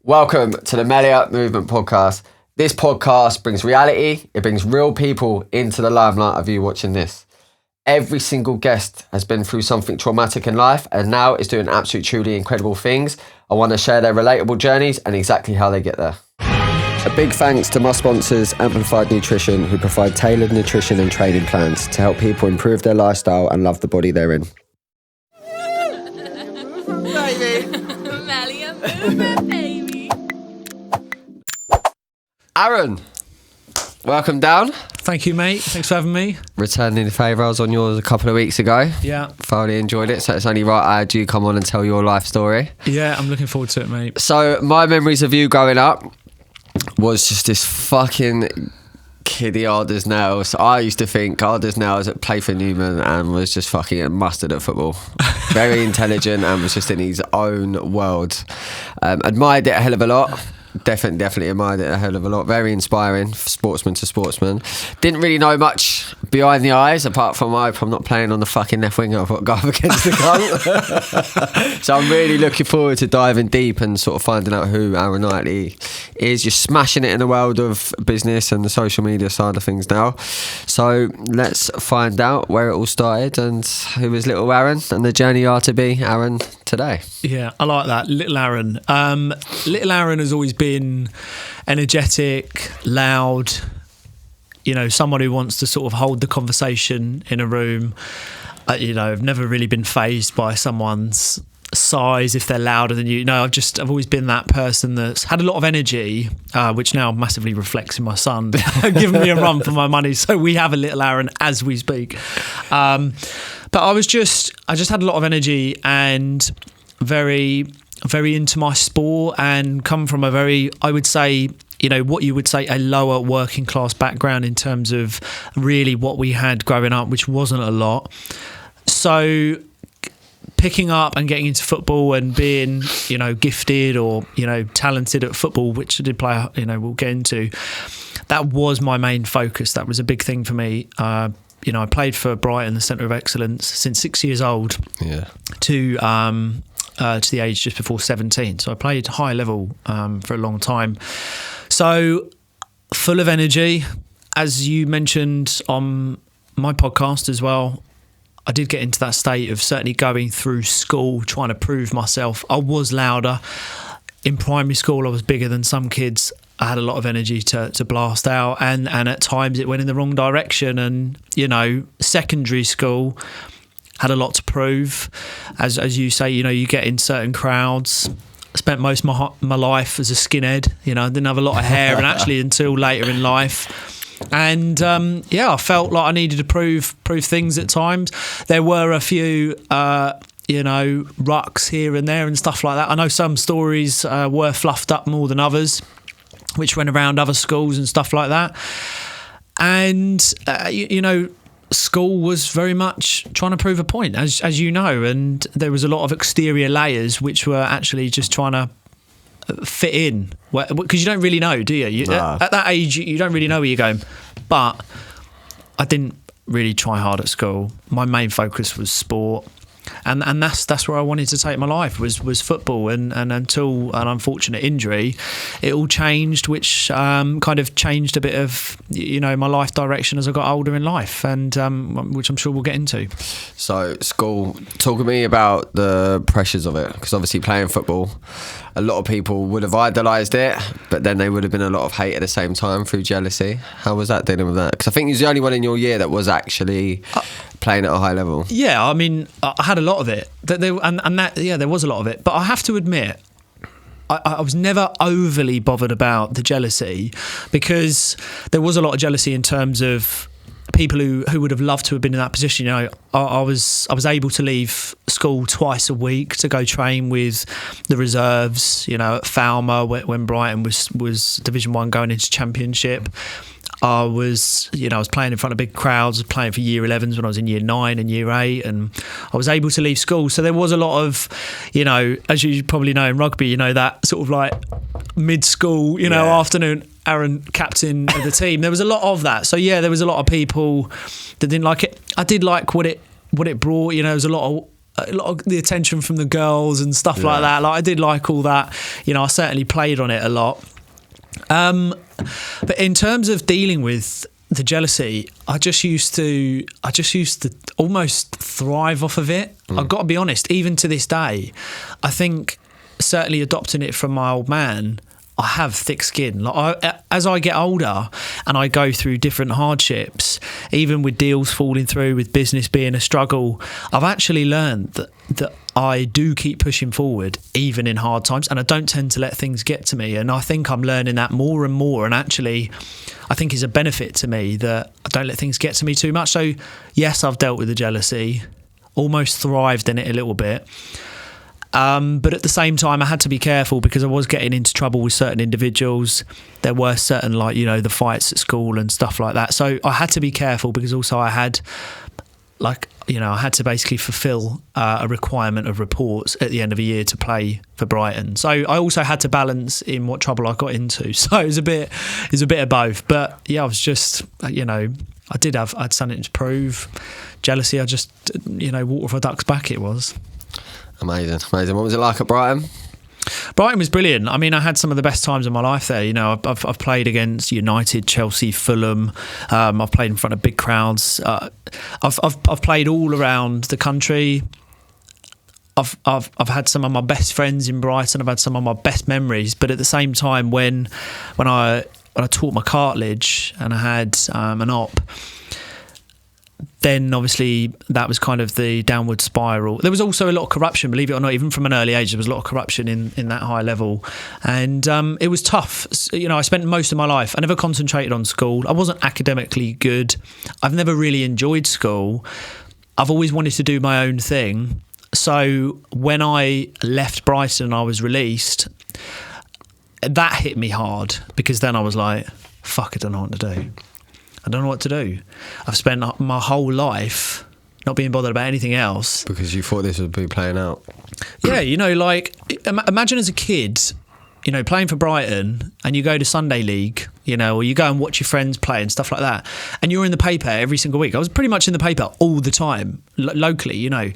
Welcome to the Melly Up Movement podcast. This podcast brings reality, it brings real people into the limelight of you watching this. Every single guest has been through something traumatic in life and now is doing absolutely truly incredible things. I want to share their relatable journeys and exactly how they get there. A big thanks to my sponsors, Amplified Nutrition, who provide tailored nutrition and training plans to help people improve their lifestyle and love the body they're in. Baby. Melly Up Movement, baby. Aaron, welcome down. Thank you, mate. Thanks for having me. Returning the favour, I was on yours a couple of weeks ago. Yeah. Thoroughly enjoyed it, so it's only right I had you come on and tell your life story. Yeah, I'm looking forward to it, mate. So my memories of you growing up was just this fucking kiddie hard as nails. I used to think hard as nails at play for Newman and was just fucking mustard at football. Very intelligent and was just in his own world. Admired it a hell of a lot. Definitely admired it a hell of a lot. Very inspiring, sportsman to sportsman. Didn't really know much behind the eyes, apart from I hope I'm not playing on the fucking left wing. I've got to go up against the cunt. So I'm really looking forward to diving deep and sort of finding out who Aaron Knightley is. You're smashing it in the world of business and the social media side of things now. So let's find out where it all started and who is little Aaron and the journey you are to be Aaron today. Yeah, I like that. Little Aaron. Little Aaron has always been energetic, loud, you know, someone who wants to sort of hold the conversation in a room. You know, I've never really been fazed by someone's size if they're louder than you. No, I've always been that person that's had a lot of energy, which now massively reflects in my son giving me a run for my money. So we have a little Aaron as we speak. But I just had a lot of energy and very, very into my sport and come from a very, I would say, you know, what you would say a lower working class background in terms of really what we had growing up, which wasn't a lot. So picking up and getting into football and being, you know, gifted or, you know, talented at football, which I did play, you know, we'll get into, that was my main focus. That was a big thing for me. You know, I played for Brighton, the Centre of Excellence, since 6 years old to the age just before 17. So I played high level for a long time. So full of energy. As you mentioned on my podcast as well, I did get into that state of certainly going through school, trying to prove myself. I was louder. In primary school, I was bigger than some kids. I had a lot of energy to blast out, and at times it went in the wrong direction. And, you know, secondary school had a lot to prove. As you say, you know, you get in certain crowds. I spent most of my life as a skinhead. You know, I didn't have a lot of hair, and actually until later in life. And I felt like I needed to prove things at times. There were a few you know, rucks here and there and stuff like that. I know some stories were fluffed up more than others, which went around other schools and stuff like that. And you know, school was very much trying to prove a point, as you know, and there was a lot of exterior layers which were actually just trying to fit in, because you don't really know, do you? At that age, you don't really know where you're going. But I didn't really try hard at school. My main focus was sport. And that's where I wanted to take my life was football, and until an unfortunate injury, it all changed, which kind of changed a bit of, you know, my life direction as I got older in life, and which I'm sure we'll get into. So school, talk to me about the pressures of it, because obviously playing football, a lot of people would have idolised it, but then there would have been a lot of hate at the same time through jealousy. How was that dealing with that? Because I think you're the only one in your year that was actually playing at a high level. Yeah, I mean, I had a lot of it. There was a lot of it. But I have to admit, I was never overly bothered about the jealousy, because there was a lot of jealousy in terms of people who would have loved to have been in that position. You know, I was able to leave school twice a week to go train with the reserves, you know, at Falmer when Brighton was Division 1 going into Championship. I was playing in front of big crowds. I was playing for year 11s when I was in year 9 and year 8, and I was able to leave school. So there was a lot of, you know, as you probably know in rugby, you know, that sort of like mid-school, you know, afternoon, Aaron captain of the team. There was a lot of that. So yeah, there was a lot of people that didn't like it. I did like what it brought. You know, there was a lot of a lot of the attention from the girls and stuff like that. Like I did like all that. You know, I certainly played on it a lot. But in terms of dealing with the jealousy, I just used to almost thrive off of it. I've got to be honest, even to this day, I think certainly adopting it from my old man, I have thick skin. Like as I get older and I go through different hardships, even with deals falling through, with business being a struggle, I've actually learned that I do keep pushing forward even in hard times, and I don't tend to let things get to me. And I think I'm learning that more and more, and actually I think is a benefit to me that I don't let things get to me too much. So yes, I've dealt with the jealousy, almost thrived in it a little bit. But at the same time, I had to be careful because I was getting into trouble with certain individuals. There were certain, like, you know, the fights at school and stuff like that. So I had to be careful because also I had, like, you know, I had to basically fulfill a requirement of reports at the end of a year to play for Brighton. So I also had to balance in what trouble I got into. So it was a bit of both. But yeah, I was just, you know, I'd something to prove. Jealousy, I just, you know, water for a duck's back it was. Amazing. What was it like at Brighton? Brighton was brilliant. I mean, I had some of the best times of my life there. You know, I've played against United, Chelsea, Fulham. I've played in front of big crowds. I've played all around the country. I've had some of my best friends in Brighton. I've had some of my best memories. But at the same time, when I taught my cartilage and I had an op, then obviously that was kind of the downward spiral. There was also a lot of corruption, believe it or not. Even from an early age, there was a lot of corruption in that high level, and it was tough. You know, I spent most of my life, I never concentrated on school. I wasn't academically good. I've never really enjoyed school. I've always wanted to do my own thing. So when I left Brighton and I was released, that hit me hard, because then I was like, fuck, I don't know what to do. I don't know what to do. I've spent my whole life not being bothered about anything else. Because you thought this would be playing out. Yeah, you know, like, imagine as a kid, you know, playing for Brighton, and you go to Sunday League, you know, or you go and watch your friends play and stuff like that, and you're in the paper every single week. I was pretty much in the paper all the time, locally, you know.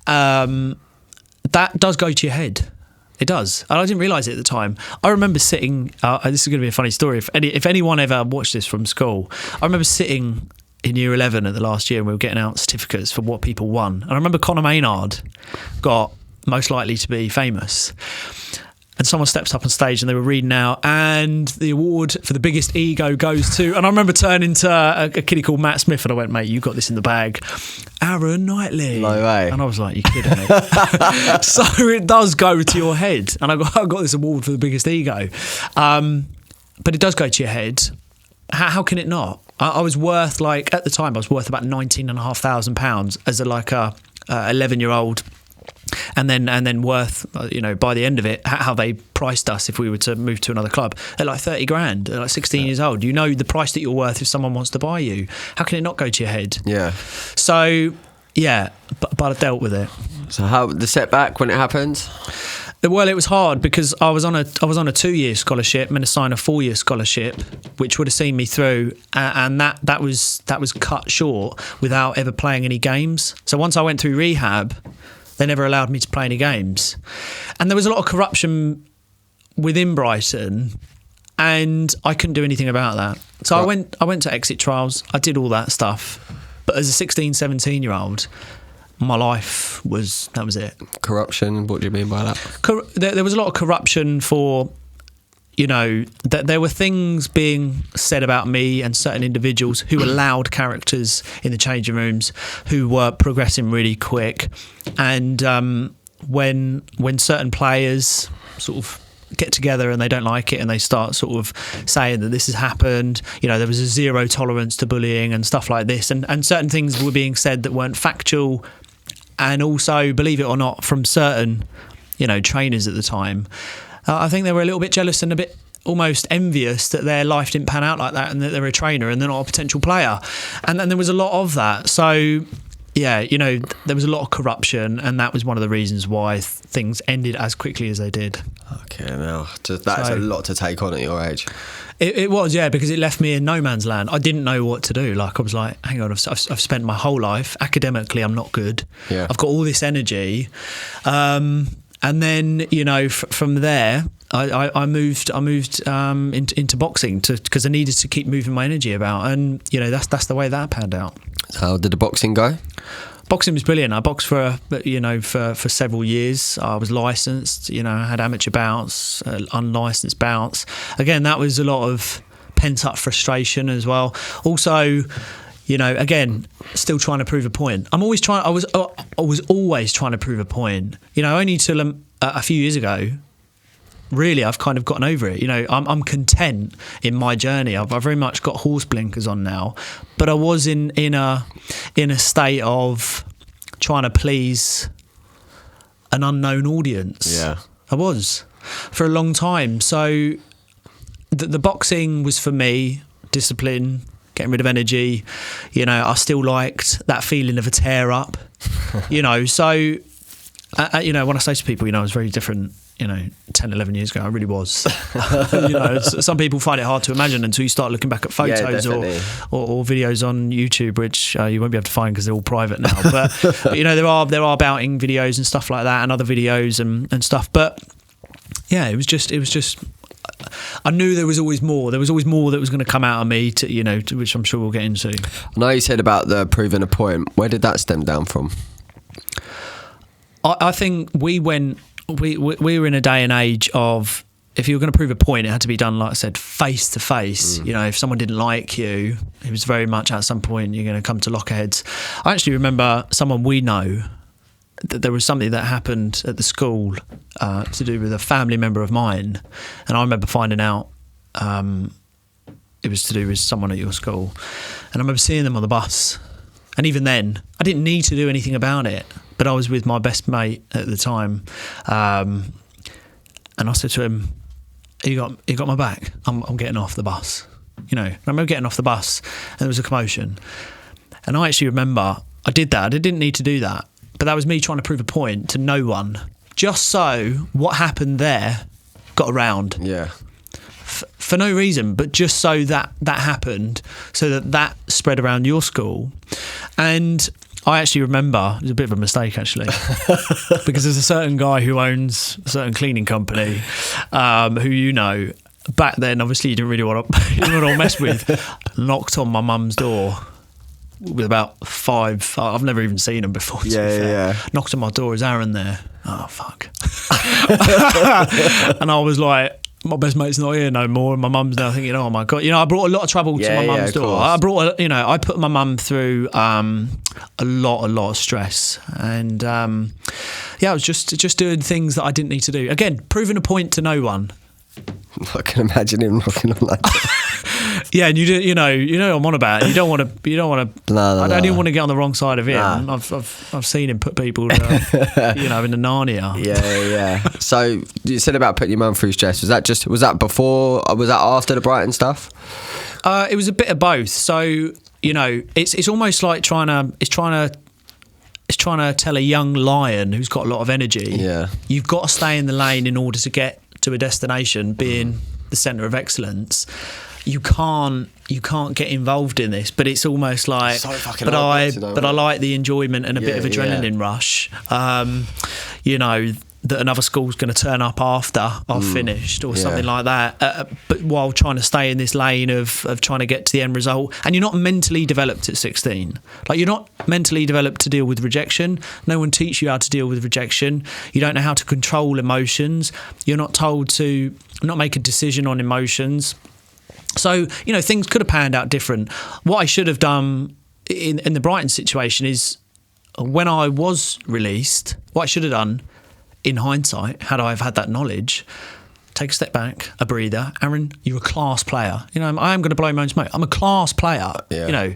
That does go to your head. It does. And I didn't realise it at the time. I remember sitting, this is going to be a funny story, if anyone ever watched this from school, I remember sitting in year 11 at the last year, and we were getting out certificates for what people won. And I remember Conor Maynard got most likely to be famous. And someone stepped up on stage and they were reading out, and the award for the biggest ego goes to, and I remember turning to a kiddie called Matt Smith, and I went, mate, you got this in the bag, Aaron Knightley. No way. And I was like, you kidding me? So it does go to your head, and I got this award for the biggest ego. But it does go to your head. How can it not? I was worth, like, at the time, I was worth about £19,500 as a 11-year-old. And then worth, you know, by the end of it, how they priced us if we were to move to another club at like 30 grand, at like 16 years old. You know the price that you're worth if someone wants to buy you. How can it not go to your head? Yeah. So, yeah, but I dealt with it. So how the setback when it happened? Well, it was hard because I was on a 2-year scholarship, meant to sign a 4-year scholarship, which would have seen me through, and that was cut short without ever playing any games. So once I went through rehab, they never allowed me to play any games. And there was a lot of corruption within Brighton, and I couldn't do anything about that. So right. I went to exit trials. I did all that stuff. But as a 16, 17-year-old, my life that was it. Corruption, what do you mean by that? There was a lot of corruption for, you know, that there were things being said about me and certain individuals who were loud characters in the changing rooms, who were progressing really quick. And when certain players sort of get together and they don't like it and they start sort of saying that this has happened, you know, there was a zero tolerance to bullying and stuff like this, and certain things were being said that weren't factual, and also, believe it or not, from certain, you know, trainers at the time. I think they were a little bit jealous and a bit almost envious that their life didn't pan out like that, and that they're a trainer and they're not a potential player. And then there was a lot of that. So yeah, there was a lot of corruption, and that was one of the reasons why things ended as quickly as they did. Okay, now that's a lot to take on at your age. It was, yeah, because it left me in no man's land. I didn't know what to do. Like, I was like, hang on, I've spent my whole life academically, I'm not good. Yeah. I've got all this energy, and then from there, I moved into boxing because I needed to keep moving my energy about, and that's the way that panned out. How did the boxing go? Boxing was brilliant. I boxed for several years. I was licensed. I had amateur bouts, unlicensed bouts. Again, that was a lot of pent up frustration as well. Also, again, still trying to prove a point. I was always trying to prove a point. Only till a few years ago. Really, I've kind of gotten over it. I'm content in my journey. I've very much got horse blinkers on now, but I was in a state of trying to please an unknown audience. Yeah, I was for a long time. So the boxing was for me discipline, getting rid of energy. I still liked that feeling of a tear up. So when I say to people, I was very different. 10, 11 years ago, I really was. Some people find it hard to imagine until you start looking back at photos or videos on YouTube, which you won't be able to find because they're all private now. But there are bouting videos and stuff like that, and other videos and stuff. But yeah, it was just. I knew there was always more. There was always more that was going to come out of me, to which I'm sure we'll get into. I know you said about the proving a point. Where did that stem down from? I think we were in a day and age of, if you were going to prove a point, it had to be done, like I said, face to face. If someone didn't like you, it was very much at some point you're going to come to lockerheads. I actually remember someone we know, that there was something that happened at the school to do with a family member of mine, and I remember finding out it was to do with someone at your school, and I remember seeing them on the bus, and even then I didn't need to do anything about it. But I was with my best mate at the time, and I said to him, "You got my back. I'm getting off the bus." I remember getting off the bus, and there was a commotion. And I actually remember I did that. I didn't need to do that, but that was me trying to prove a point to no one, just so what happened there got around. Yeah. For no reason, but just so that happened, so that spread around your school. And I actually remember, it was a bit of a mistake actually, because there's a certain guy who owns a certain cleaning company, who back then obviously you didn't really want to mess with, knocked on my mum's door with about 5. I've never even seen him before. Yeah. Knocked on my door. Is Aaron there? Oh fuck! And I was like, my best mate's not here no more, and my mum's now thinking, oh my god, I brought a lot of trouble to my mum's door. I put my mum through a lot of stress, and I was just doing things that I didn't need to do. Again, proving a point to no one. I can imagine him knocking on that door. Yeah, and you know what I'm on about. You don't want to. No. I don't even want to get on the wrong side of him. Nah. I've seen him put people, in the Narnia. Yeah. So you said about putting your mum through stress. Was that before? Was that after the Brighton stuff? It was a bit of both. So it's almost like trying to tell a young lion who's got a lot of energy. Yeah, you've got to stay in the lane in order to get to a destination, being the centre of excellence. You can't get involved in this, but it's almost like, so but I like the enjoyment and a bit of adrenaline rush. That another school's going to turn up after I've finished or something like that, but while trying to stay in this lane of trying to get to the end result. And you're not mentally developed at 16. Like, you're not mentally developed to deal with rejection. No one teaches you how to deal with rejection. You don't know how to control emotions. You're not told to not make a decision on emotions. So, things could have panned out different. What I should have done in the Brighton situation is, when I was released, what I should have done, in hindsight, had I have had that knowledge, take a step back, a breather. Aaron, you're a class player. I am going to blow my own smoke. I'm a class player. Yeah.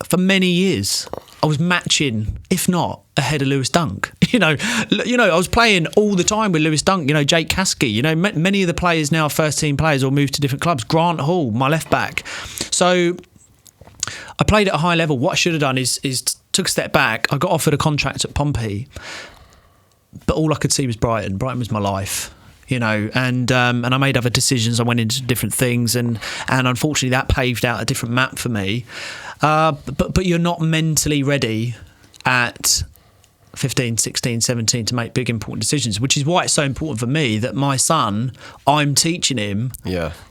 For many years, I was matching, if not ahead of Lewis Dunk. I was playing all the time with Lewis Dunk. Jake Caskey. Many of the players now are first team players or moved to different clubs. Grant Hall, my left back. So I played at a high level. What I should have done is took a step back. I got offered a contract at Pompey, but all I could see was Brighton. Brighton was my life, you know, and I made other decisions. I went into different things, and unfortunately that paved out a different map for me. But you're not mentally ready at 15, 16, 17 to make big important decisions, which is why it's so important for me that my son, I'm teaching him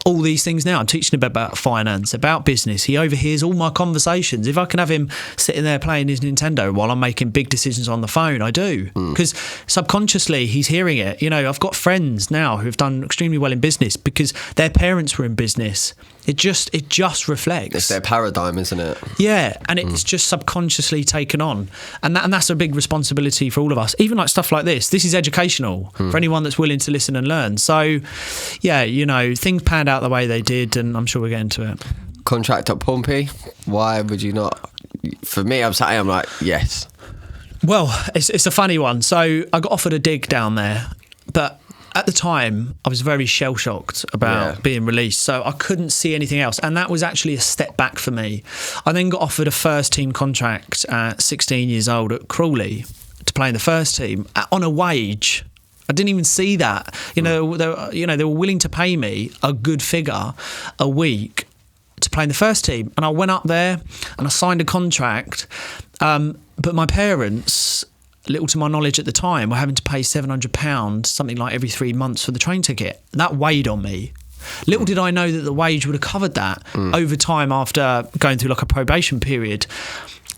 all these things now. I'm teaching him about finance, about business. He overhears all my conversations. If I can have him sitting there playing his Nintendo while I'm making big decisions on the phone, I do. Because subconsciously he's hearing it. You know, I've got friends now who've done extremely well in business because their parents were in business. It just reflects. It's their paradigm, isn't it? Yeah, and it's just subconsciously taken on. And that's a big responsibility for all of us. Even like stuff like this. This is educational for anyone that's willing to listen and learn. So, yeah, you know, things panned out the way they did, and I'm sure we'll get into it. Contract at Pompey, why would you not? For me, I'm like, yes. Well, it's a funny one. So I got offered a dig down there, but at the time, I was very shell-shocked about being released, so I couldn't see anything else, and that was actually a step back for me. I then got offered a first-team contract at 16 years old at Crawley to play in the first team on a wage. I didn't even see that. You know, they were willing to pay me a good figure a week to play in the first team, and I went up there and I signed a contract, but my parents, little to my knowledge at the time, were having to pay £700, something like every 3 months for the train ticket. And that weighed on me. Little did I know that the wage would have covered that over time after going through like a probation period.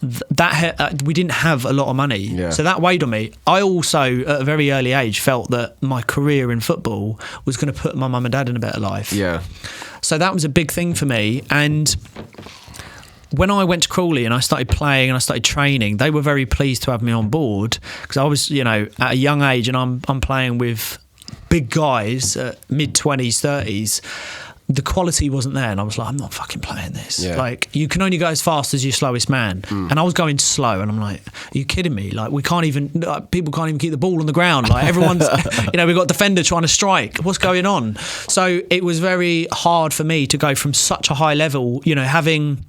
We didn't have a lot of money, so that weighed on me. I also, at a very early age, felt that my career in football was going to put my mum and dad in a better life. Yeah. So that was a big thing for me, and when I went to Crawley and I started playing and I started training, they were very pleased to have me on board because I was, you know, at a young age and I'm playing with big guys, mid-20s, 30s. The quality wasn't there, and I was like, I'm not fucking playing this. Yeah. Like, you can only go as fast as your slowest man. And I was going slow, and I'm like, are you kidding me? Like, we can't even, people can't even keep the ball on the ground. Like, everyone's, you know, we've got a defender trying to strike. What's going on? So it was very hard for me to go from such a high level, you know, having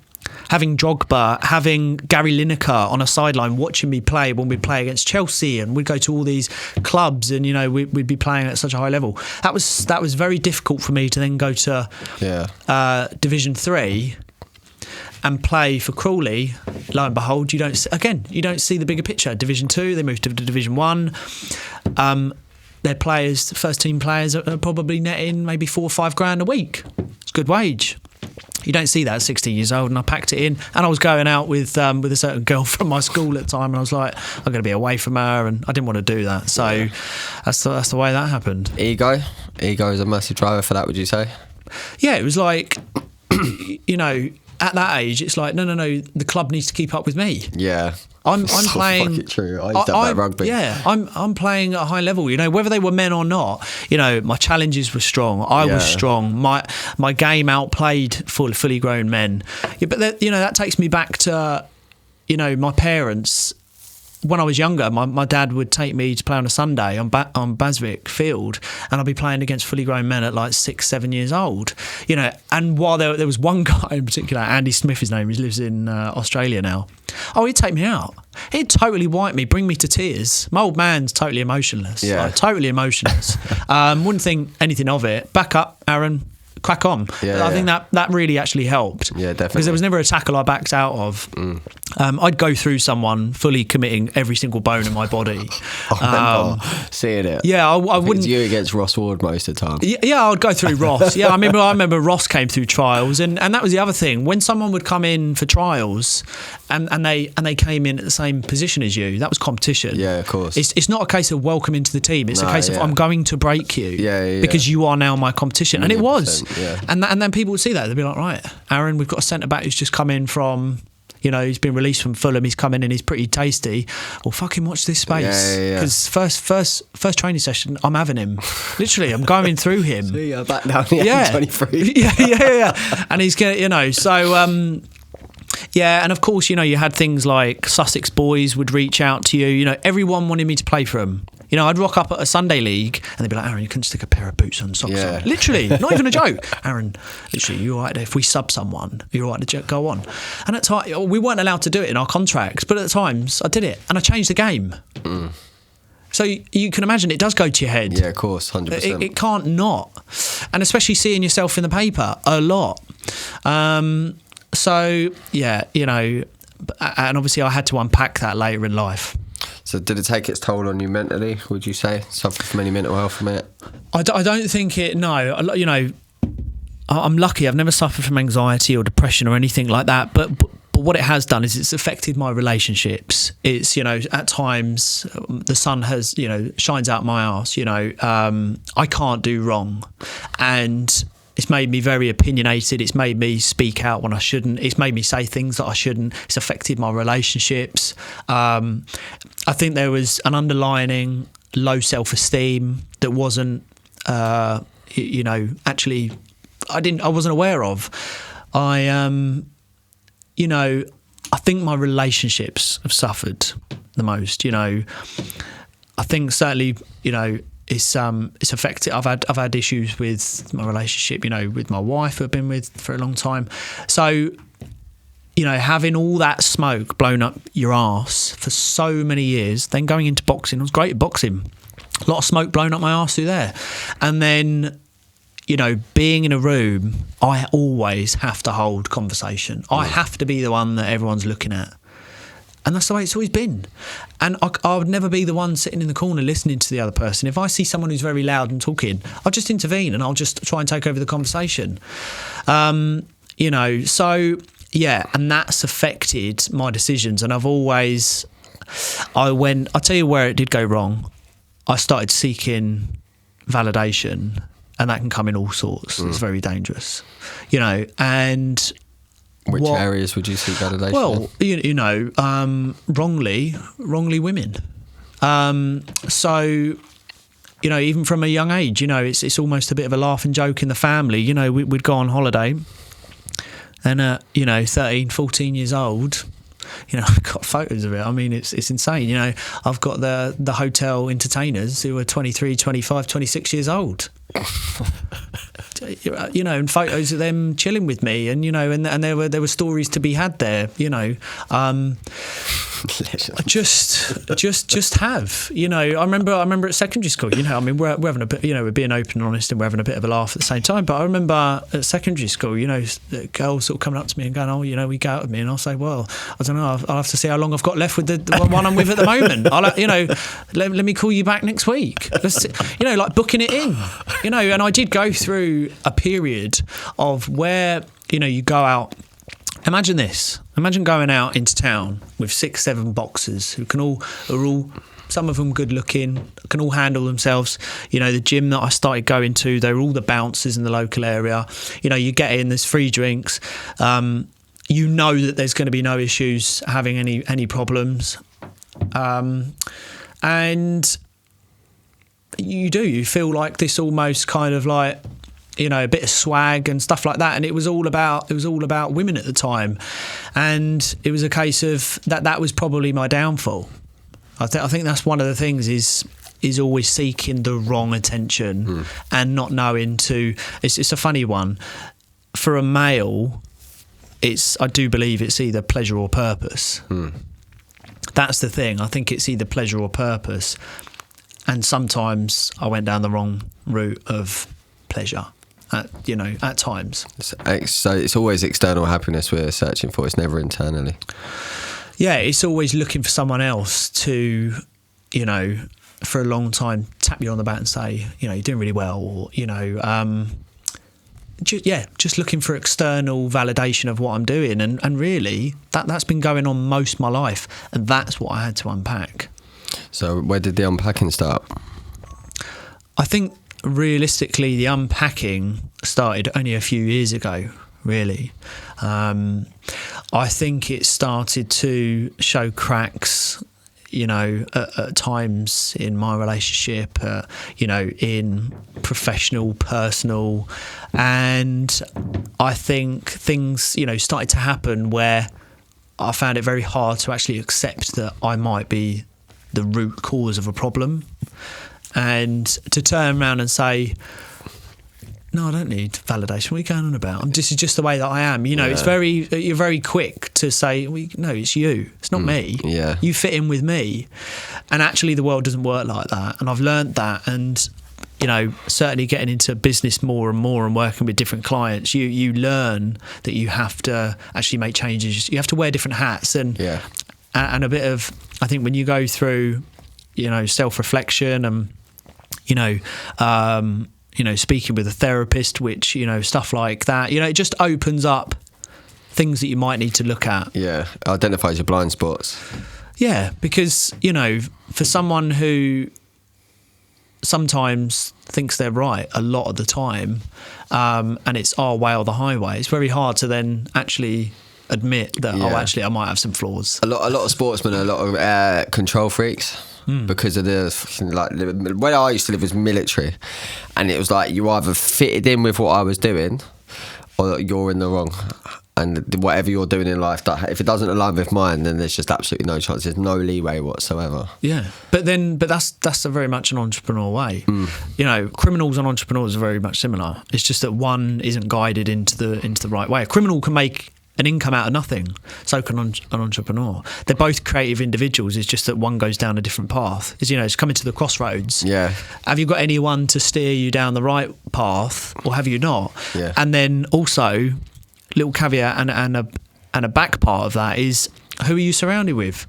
Drogba, having Gary Lineker on a sideline watching me play when we'd play against Chelsea, and we'd go to all these clubs, and you know we'd be playing at such a high level. That was very difficult for me to then go to Division 3 and play for Crawley. Lo and behold, you don't see the bigger picture. Division 2, they moved to Division 1. Their players, first team players, are probably netting maybe $4 or $5 a week. It's a good wage. You don't see that at 16 years old, and I packed it in, and I was going out with a certain girl from my school at the time, and I was like, I'm going to be away from her, and I didn't want to do that. So that's the way that happened. Ego is a massive driver for that, would you say? Yeah, it was like, you know, at that age, it's like, no, the club needs to keep up with me. Yeah. I'm playing. Fucking true. I used to have that rugby. Yeah, I'm playing at a high level. You know, whether they were men or not. You know, my challenges were strong. I was strong. My game outplayed fully grown men. Yeah, but you know, that takes me back to, you know, my parents. When I was younger, my dad would take me to play on a Sunday on Baswick Field, and I'd be playing against fully grown men at like 6-7 years old. You know, and while there was one guy in particular, Andy Smith, his name, he lives in Australia now. Oh, he'd take me out. He'd totally wipe me, bring me to tears. My old man's totally emotionless. Yeah. Like, totally emotionless. Wouldn't think anything of it. Back up, Aaron. Crack on. I think that really actually helped. Yeah, definitely. Because there was never a tackle I backed out of. I'd go through someone fully committing every single bone in my body. I remember seeing it. Yeah, I wouldn't. It's you against Ross Ward most of the time. Yeah, I'd go through Ross. Yeah, I remember Ross came through trials, and that was the other thing. When someone would come in for trials, and they came in at the same position as you, that was competition. Yeah, of course. It's not a case of welcome into the team. It's a case of I'm going to break you. Because you are now my competition, and it was. Yeah. And then people would see that. They'd be like, right, Aaron, we've got a centre-back who's just come in from, you know, he's been released from Fulham, he's come in and he's pretty tasty. Well, fucking watch this space. Because first training session, I'm having him. Literally, I'm going through him. So you're back down the 23. Yeah. And he's going to, you know, so... and of course, you know, you had things like Sussex boys would reach out to you. You know, everyone wanted me to play for them. You know, I'd rock up at a Sunday league and they'd be like, Aaron, you couldn't stick a pair of boots on socks Yeah. on. Literally, not even a joke. Aaron, literally, you all right if we sub someone? You're all right to go on? And at times, we weren't allowed to do it in our contracts, but at times I did it and I changed the game. So you can imagine it does go to your head. Yeah, of course, 100%. It can't not. And especially seeing yourself in the paper a lot. So, yeah, you know, and obviously I had to unpack that later in life. So did it take its toll on you mentally, would you say? Suffered from any mental health from it? I don't think it, no. You know, I'm lucky. I've never suffered from anxiety or depression or anything like that. But what it has done is it's affected my relationships. It's, you know, at times the sun has, you know, shines out my arse, you know. I can't do wrong. And it's made me very opinionated. It's made me speak out when I shouldn't. It's made me say things that I shouldn't. It's affected my relationships. I think there was an underlying low self-esteem that wasn't, you know, actually, I wasn't aware of. You know, I think my relationships have suffered the most. You know, I think certainly, you know, it's affected. I've had issues with my relationship, you know, with my wife who I've been with for a long time. So, you know, having all that smoke blown up your arse for so many years, then going into boxing, I was great at boxing. A lot of smoke blown up my arse through there. And then, you know, being in a room, I always have to hold conversation. I have to be the one that everyone's looking at. And that's the way it's always been. And I would never be the one sitting in the corner listening to the other person. If I see someone who's very loud and talking, I'll just intervene and I'll just try and take over the conversation. You know, so, yeah, and that's affected my decisions. And I'll tell you where it did go wrong. I started seeking validation, and that can come in all sorts. It's very dangerous, you know, and... Which areas would you seek validation Well, you know, wrongly women. So, you know, even from a young age, you know, it's almost a bit of a laugh and joke in the family. You know, we'd go on holiday and, you know, 13, 14 years old, you know, I've got photos of it. I mean, it's insane. You know, I've got the hotel entertainers who are 23, 25, 26 years old. You know, and photos of them chilling with me, and you know, and there were stories to be had there. You know, just have. You know, I remember at secondary school. You know, I mean, we're having a bit. You know, we're being open and honest, and we're having a bit of a laugh at the same time. But I remember at secondary school, you know, girls sort of coming up to me and going, "Oh, you know, we go out with me," and I'll say, "Well, I don't know. I'll have to see how long I've got left with the one I'm with at the moment. You know, let me call you back next week. Let's, you know, like booking it in. You know." And I did go through a period of where, you know, you go out. Imagine this. Imagine going out into town with 6, 7 boxers who are all, some of them good looking, can all handle themselves. You know, the gym that I started going to, they were all the bouncers in the local area. You know, you get in, there's free drinks. You know that there's going to be no issues having any problems. And you feel like this almost kind of like, you know, a bit of swag and stuff like that. And it was all about women at the time. And it was a case of that was probably my downfall. I think that's one of the things is always seeking the wrong attention and not knowing it's a funny one. For a male, I do believe it's either pleasure or purpose. That's the thing. I think it's either pleasure or purpose. And sometimes I went down the wrong route of pleasure, at times. So it's always external happiness we're searching for. It's never internally. Yeah, it's always looking for someone else to, you know, for a long time, tap you on the back and say, you know, you're doing really well, or, you know, just looking for external validation of what I'm doing. And really, that's been going on most of my life. And that's what I had to unpack. So where did the unpacking start? I think realistically the unpacking started only a few years ago, really. I think it started to show cracks, you know, at times in my relationship, you know, in professional, personal, and I think things, you know, started to happen where I found it very hard to actually accept that I might be the root cause of a problem. And to turn around and say, no, I don't need validation. What are you going on about? This is just the way that I am. It's you're very quick to say, well, no, it's you. It's not me. Yeah. You fit in with me. And actually the world doesn't work like that. And I've learned that. And, certainly getting into business more and more and working with different clients, you learn that you have to actually make changes. You have to wear different hats and a bit of, I think when you go through, self-reflection and, speaking with a therapist, which, stuff like that, it just opens up things that you might need to look at. Yeah, identifies your blind spots. Yeah, because, for someone who sometimes thinks they're right a lot of the time, and it's our way or the highway, it's very hard to then actually admit that, actually, I might have some flaws. A lot of sportsmen are a lot of control freaks. Because of where I used to live was military, and it was like you either fitted in with what I was doing or you're in the wrong, and whatever you're doing in life, if it doesn't align with mine, then there's just absolutely no chance. There's no leeway whatsoever. But that's a very much an entrepreneur way. Criminals and entrepreneurs are very much similar. It's just that one isn't guided into the right way. A criminal can make an income out of nothing, so can an entrepreneur. They're both creative individuals. It's just that one goes down a different path. It's coming to the crossroads. Yeah. Have you got anyone to steer you down the right path, or have you not? Yeah. And then also, little caveat and a back part of that is, who are you surrounded with?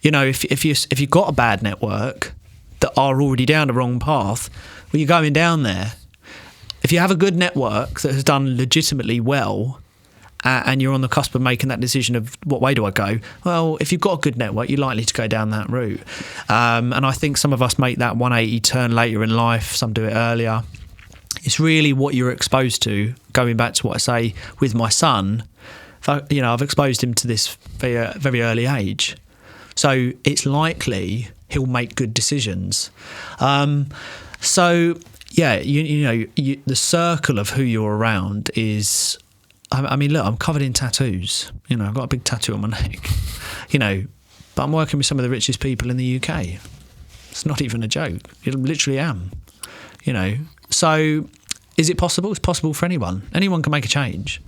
If you've got a bad network that are already down the wrong path, well, you're going down there. If you have a good network that has done legitimately well, and you're on the cusp of making that decision of what way do I go? Well, if you've got a good network, you're likely to go down that route. And I think some of us make that 180 turn later in life. Some do it earlier. It's really what you're exposed to. Going back to what I say with my son, I've exposed him to this very, very early age. So it's likely he'll make good decisions. The circle of who you're around is... I mean, look, I'm covered in tattoos. I've got a big tattoo on my neck. But I'm working with some of the richest people in the UK. It's not even a joke. It literally am. So is it possible? It's possible for anyone. Anyone can make a change.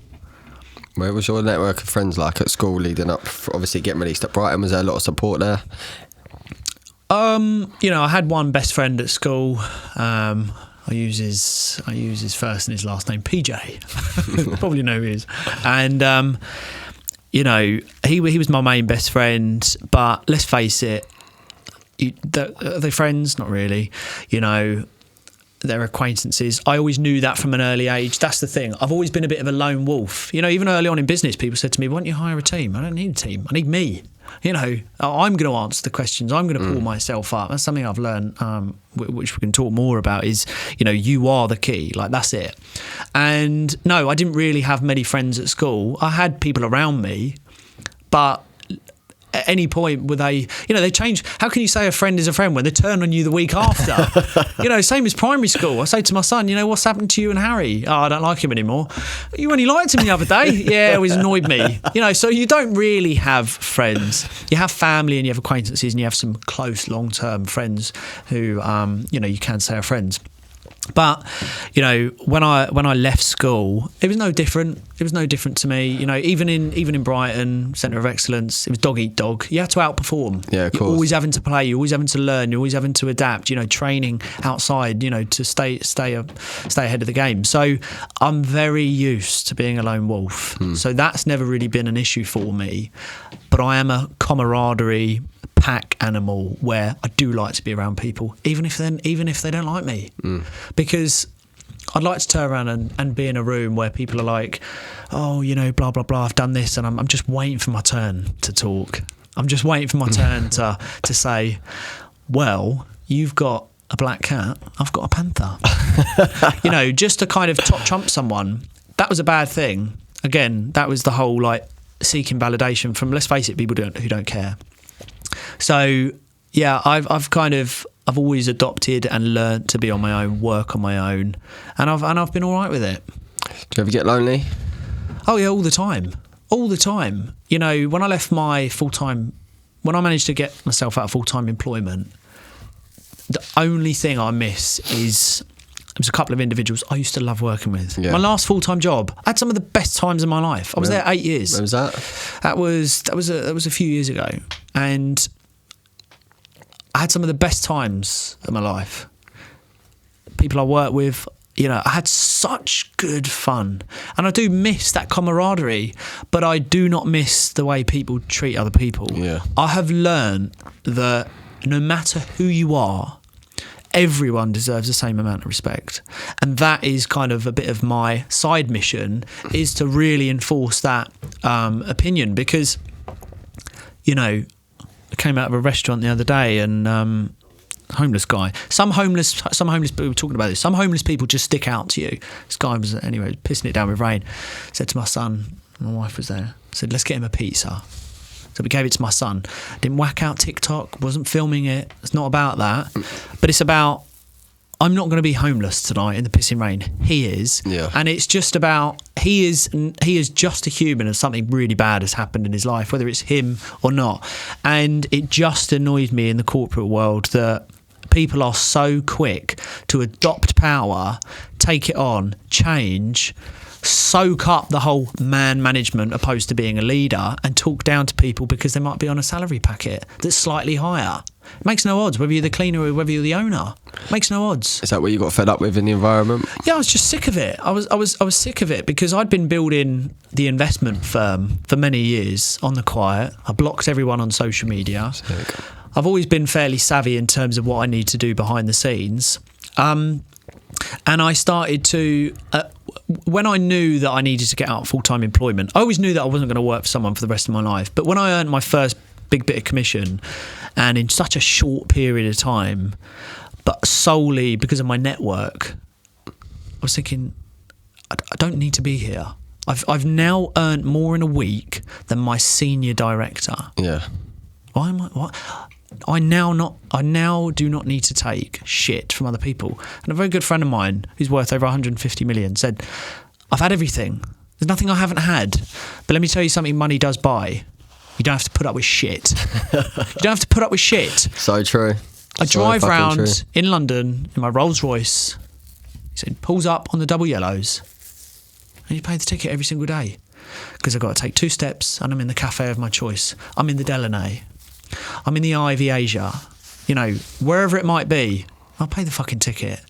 Where was your network of friends like at school leading up? Obviously, getting released at Brighton, was there a lot of support there? I had one best friend at school. I use his first and his last name, PJ. Probably know who he is. And, he was my main best friend. But let's face it, are they friends? Not really. They're acquaintances. I always knew that from an early age. That's the thing. I've always been a bit of a lone wolf. Even early on in business, people said to me, why don't you hire a team? I don't need a team. I need me. I'm going to answer the questions. I'm going to pull myself up. That's something I've learned, which we can talk more about, is, you are the key. Like, that's it. And no, I didn't really have many friends at school. I had people around me, but at any point were they change. How can you say a friend is a friend when they turn on you the week after? Same as primary school. I say to my son, what's happened to you and Harry? Oh, I don't like him anymore. You only liked him the other day. Yeah, it always annoyed me. So you don't really have friends. You have family and you have acquaintances and you have some close long-term friends who, you can say are friends. But when I left school, it was no different. It was no different to me. Even in Brighton, Centre of Excellence, it was dog eat dog. You had to outperform. Yeah, of course. You're always having to play. You're always having to learn. You're always having to adapt. Training outside. To stay ahead of the game. So I'm very used to being a lone wolf. So that's never really been an issue for me. But I am a camaraderie pack animal where I do like to be around people, even if they don't like me, because I'd like to turn around and be in a room where people are like, oh, blah blah blah, I've done this, and I'm just waiting for my turn to talk. I'm just waiting for my turn to say, well, you've got a black cat, I've got a panther. Just to kind of top trump someone. That was a bad thing. Again, that was the whole seeking validation from, let's face it, people who don't care. So yeah, I've always adopted and learnt to be on my own, work on my own, and I've been all right with it. Do you ever get lonely? Oh yeah, all the time. When I left my full-time when I managed to get myself out of full-time employment, the only thing I miss is there's a couple of individuals I used to love working with. Yeah. My last full-time job, I had some of the best times of my life. I was there 8 years. When was that? That was a few years ago, and I had some of the best times of my life. People I worked with, you know, I had such good fun, and I do miss that camaraderie, but I do not miss the way people treat other people. Yeah. I have learned that no matter who you are, everyone deserves the same amount of respect, and that is kind of a bit of my side mission, is to really enforce that opinion. Because, you know, I came out of a restaurant the other day, and homeless guy, some homeless people were talking about this, some homeless people just stick out to you. This guy was, anyway, pissing it down with rain, said to my son, my wife was there, said, let's get him a pizza. So we gave it to my son. Didn't whack out TikTok, wasn't filming it. It's not about that. But it's about, I'm not going to be homeless tonight in the pissing rain. He is. Yeah. And it's just about, he is just a human, and something really bad has happened in his life, whether it's him or not. And it just annoyed me in the corporate world that people are so quick to adopt power, take it on, change, soak up the whole man management opposed to being a leader, and talk down to people because they might be on a salary packet that's slightly higher. It makes no odds whether you're the cleaner or whether you're the owner. It makes no odds. Is that what you got fed up with in the environment? Yeah, I was just sick of it. I was sick of it because I'd been building the investment firm for many years on the quiet. I blocked everyone on social media. I've always been fairly savvy in terms of what I need to do behind the scenes. And I started to, when I knew that I needed to get out of full-time employment, I always knew that I wasn't going to work for someone for the rest of my life. But when I earned my first big bit of commission, and in such a short period of time, but solely because of my network, I was thinking, I don't need to be here. I've now earned more in a week than my senior director. Yeah. Why am I? What? I now do not need to take shit from other people. And a very good friend of mine, who's worth over 150 million, said, I've had everything. There's nothing I haven't had. But let me tell you something money does buy. You don't have to put up with shit. You don't have to put up with shit. So true. I drive fucking round true. in London in my Rolls Royce. He said, pulls up on the double yellows, and you pay the ticket every single day. Because I've got to take 2 steps, and I'm in the cafe of my choice. I'm in the Delaney. I'm in the Ivy Asia, you know, wherever it might be, I'll pay the fucking ticket.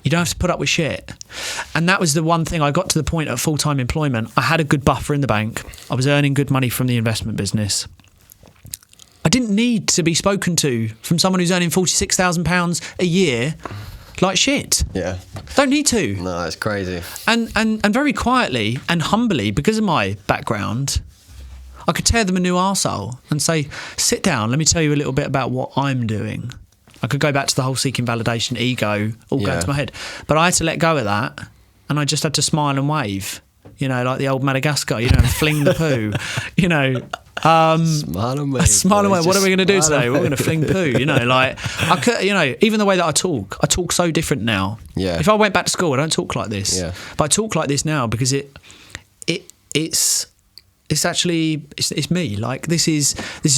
You don't have to put up with shit. And that was the one thing. I got to the point of full-time employment. I had a good buffer in the bank. I was earning good money from the investment business. I didn't need to be spoken to from someone who's earning £46,000 a year like shit. Yeah. Don't need to. No, it's crazy. And very quietly and humbly, because of my background, I could tear them a new arsehole and say, sit down, let me tell you a little bit about what I'm doing. I could go back to the whole seeking validation, ego, all going to my head. But I had to let go of that, and I just had to smile and wave, you know, like the old Madagascar, you know, and fling the poo, you know. Smile and wave. Smile and wave. What are we going to do today? We're going to fling poo, you know, like, I could, you know, even the way that I talk so different now. Yeah. If I went back to school, I don't talk like this. Yeah. But I talk like this now because it's actually it's me. Like, this is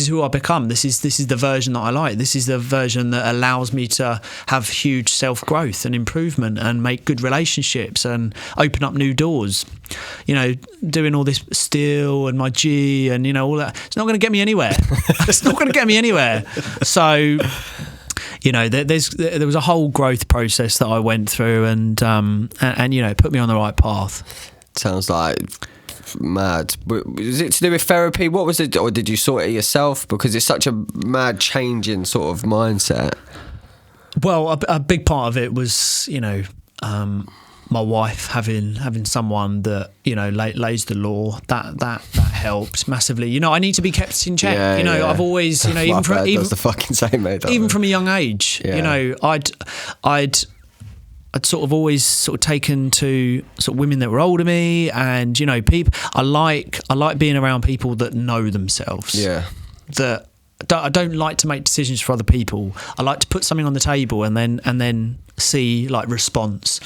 who I become. This is the version that I like. This is the version that allows me to have huge self growth and improvement and make good relationships and open up new doors. You know, doing all this steel and my G and, you know, all that. It's not going to get me anywhere. It's not going to get me anywhere. So, you know, there was a whole growth process that I went through, and you know, it put me on the right path. Sounds like mad. Was it to do with therapy? What was it, or did you sort it yourself? Because it's such a mad change in sort of mindset. Well, a big part of it was, you know, my wife having someone that, you know, lays the law. That helped massively. You know, I need to be kept in check. Yeah, you know, yeah. I've always, you know, My dad does the fucking same, mate. even from a young age, Yeah. you know, I'd sort of always sort of taken to sort of women that were older than me, and, you know, people. I like being around people that know themselves. Yeah. That I don't like to make decisions for other people. I like to put something on the table and then see like response.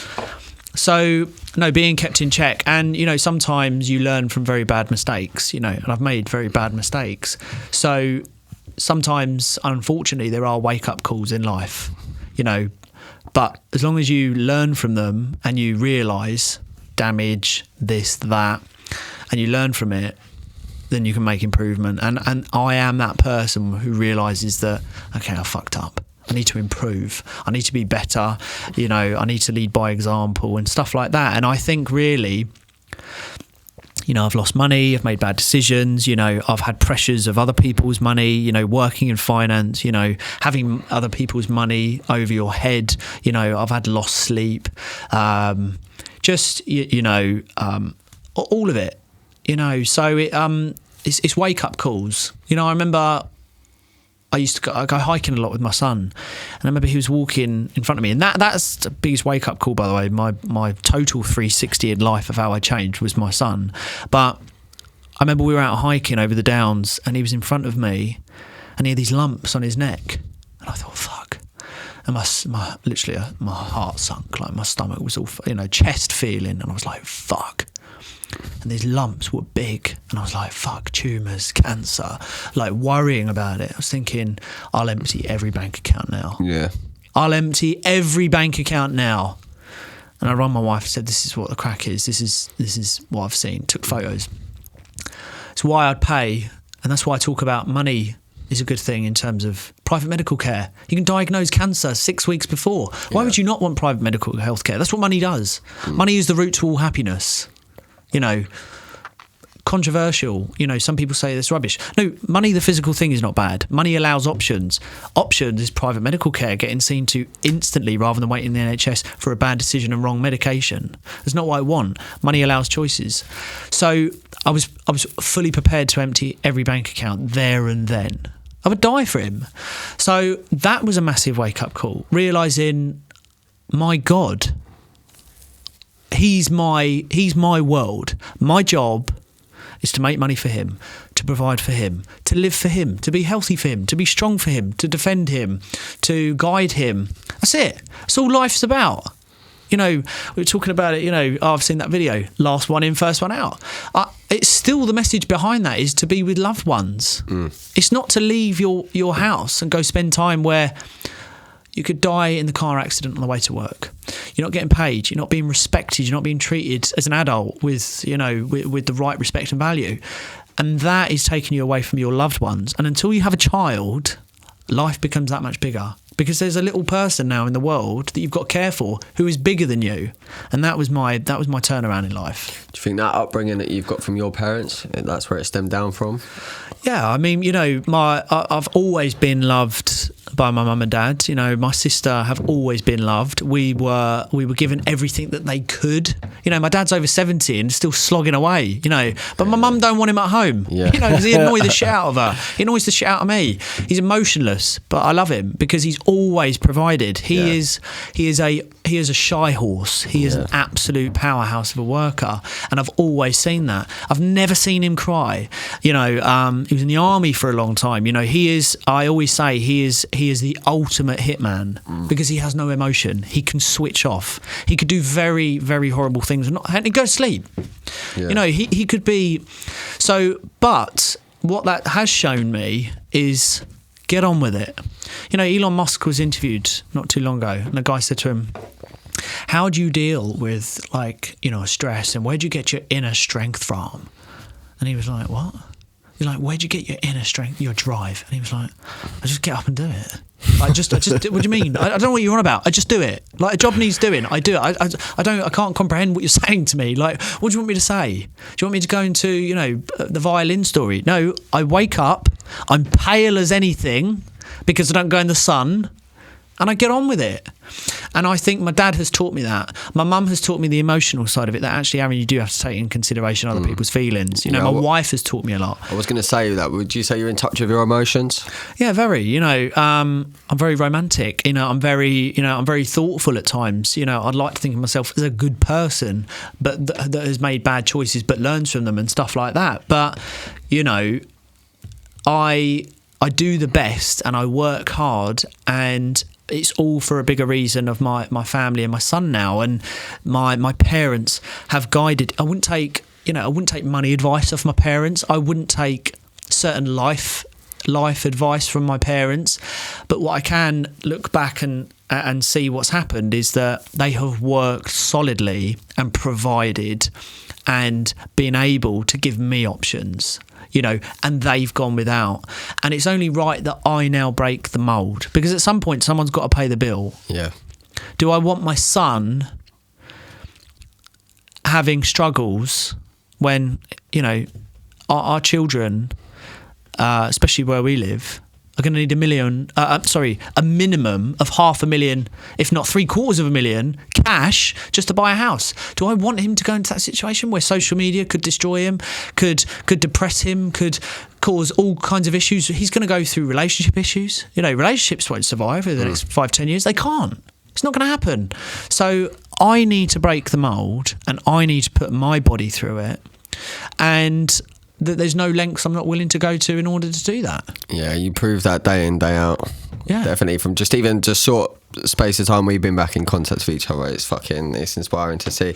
So, no, being kept in check. And, you know, sometimes you learn from very bad mistakes, you know, and I've made very bad mistakes. So sometimes, unfortunately, there are wake-up calls in life, you know, but as long as you learn from them and you realise damage, this, that, and you learn from it, then you can make improvement. And I am that person who realises that, okay, I fucked up. I need to improve. I need to be better. You know, I need to lead by example and stuff like that. And I think really, you know, I've lost money, I've made bad decisions, you know, I've had pressures of other people's money, you know, working in finance, you know, having other people's money over your head, you know, I've had lost sleep, all of it, you know. So it's wake up calls. You know, I remember I used to go hiking a lot with my son, and I remember he was walking in front of me, and that's the biggest wake up call, by the way. My total 360 in life of how I changed was my son. But I remember we were out hiking over the downs, and he was in front of me, and he had these lumps on his neck, and I thought, fuck. And my heart sunk, like my stomach was all, you know, chest feeling, and I was like, fuck. And these lumps were big, and I was like, fuck, tumours, cancer, like worrying about it. I was thinking, I'll empty every bank account now. Yeah. I'll empty every bank account now. And I rang my wife and said, this is what the crack is. This is what I've seen. Took photos. It's why I'd pay, and that's why I talk about money is a good thing in terms of private medical care. You can diagnose cancer 6 weeks before. Why would you not want private medical health care? That's what money does. Money is the root to all happiness. You know, controversial. You know, some people say this rubbish. No, money, the physical thing, is not bad. Money allows options. Options is private medical care, getting seen to instantly rather than waiting in the NHS for a bad decision and wrong medication. That's not what I want. Money allows choices. So I was fully prepared to empty every bank account there and then. I would die for him. So that was a massive wake-up call, realising, my God, He's my world. My job is to make money for him, to provide for him, to live for him, to be healthy for him, to be strong for him, to defend him, to guide him. That's it. That's all life's about. You know, we were talking about it, you know, I've seen that video, last one in, first one out. It's still, the message behind that is to be with loved ones. It's not to leave your house and go spend time where you could die in the car accident on the way to work. You're not getting paid. You're not being respected. You're not being treated as an adult with, you know, with the right respect and value. And that is taking you away from your loved ones. And until you have a child, life becomes that much bigger, because there's a little person now in the world that you've got to care for who is bigger than you. And that was my turnaround in life. Do you think that upbringing that you've got from your parents, that's where it stemmed down from? Yeah, I mean, you know, I've always been loved by my mum and dad. You know, my sister have always been loved. We were given everything that they could. You know, my dad's over 70 and still slogging away, you know, but my mum don't want him at home. Yeah. You know, because he annoys the shit out of her. He annoys the shit out of me. He's emotionless, but I love him because he's always provided. He is a shy horse. He is an absolute powerhouse of a worker, and I've always seen that. I've never seen him cry. You know, he was in the army for a long time. You know, I always say he is the ultimate hitman because he has no emotion. He can switch off. He could do very, very horrible things and go to sleep. Yeah. You know, he could be so. But what that has shown me is get on with it. You know, Elon Musk was interviewed not too long ago, and a guy said to him, how do you deal with, like, you know, stress, and where do you get your inner strength from? And he was like, what? He's like, where'd you get your inner strength, your drive? And he was like, I just get up and do it. I just what do you mean? I don't know what you're on about. I just do it. Like, a job needs doing, I do it. I can't comprehend what you're saying to me. Like, what do you want me to say? Do you want me to go into, you know, the violin story? No, I wake up, I'm pale as anything because I don't go in the sun, and I get on with it. And I think my dad has taught me that. My mum has taught me the emotional side of it, that actually, Aaron, you do have to take in consideration other people's feelings. You know, my wife has taught me a lot. I was going to say that. Would you say you're in touch with your emotions? Yeah, very. You know, I'm very romantic. You know, I'm very thoughtful at times. You know, I'd like to think of myself as a good person, but that has made bad choices, but learns from them and stuff like that. But, you know, I do the best and I work hard, and it's all for a bigger reason of my family and my son now, and my parents have guided. I wouldn't take money advice off my parents. I wouldn't take certain life life advice from my parents, but what I can look back and see what's happened is that they have worked solidly and provided and been able to give me options, you know, and they've gone without. And it's only right that I now break the mould, because at some point someone's got to pay the bill. Yeah. Do I want my son having struggles when, you know, our children, especially where we live, are going to need a minimum of $500,000, if not $750,000 cash just to buy a house? Do I want him to go into that situation where social media could destroy him, could depress him, could cause all kinds of issues? He's going to go through relationship issues. You know, relationships won't survive over the next 5-10 years. They can't. It's not going to happen. So I need to break the mould, and I need to put my body through it. And there's no lengths I'm not willing to go to in order to do that. Yeah, you prove that day in, day out. Yeah. Definitely. From just short space of time we've been back in contact with each other, it's inspiring to see.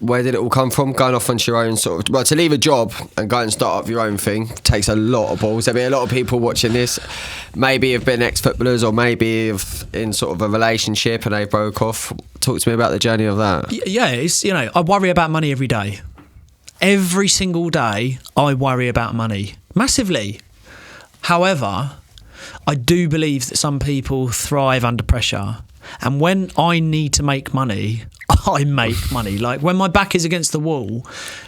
Where did it all come from? Going off onto your own to leave a job and go and start up your own thing takes a lot of balls. There'll be a lot of people watching this, maybe have been ex-footballers or maybe in sort of a relationship and they broke off. Talk to me about the journey of that. Yeah, it's, you know, I worry about money every day. Every single day I worry about money massively. However, I do believe that some people thrive under pressure, and when I need to make money, I make money. Like when my back is against the wall,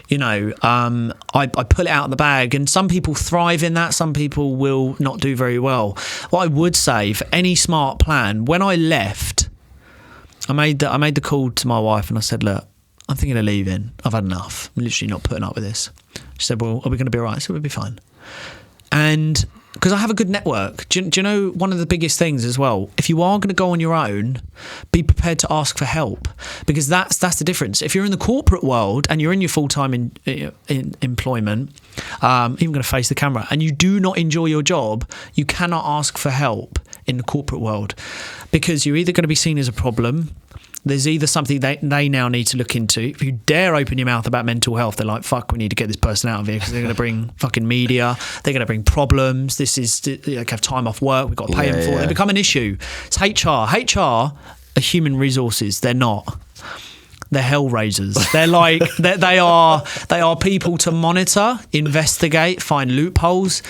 you know, I pull it out of the bag, and some people thrive in that, some people will not do very well. What I would say, for any smart plan, when I left, I made the call to my wife and I said, look, I'm thinking of leaving. I've had enough. I'm literally not putting up with this. She said, well, are we going to be all right? I said, we'll be fine. And because I have a good network. Do you know one of the biggest things as well? If you are going to go on your own, be prepared to ask for help, because that's the difference. If you're in the corporate world and you're in your full-time in employment, even going to face the camera, and you do not enjoy your job, you cannot ask for help in the corporate world, because you're either going to be seen as a problem. There's either something they now need to look into. If you dare open your mouth about mental health, they're like, fuck, we need to get this person out of here, because they're going to bring fucking media. They're going to bring problems. They have time off work. We've got to pay them for it. They become an issue. It's HR. HR are human resources. They're not. They're hell raisers. They're like, they are people to monitor, investigate, find loopholes,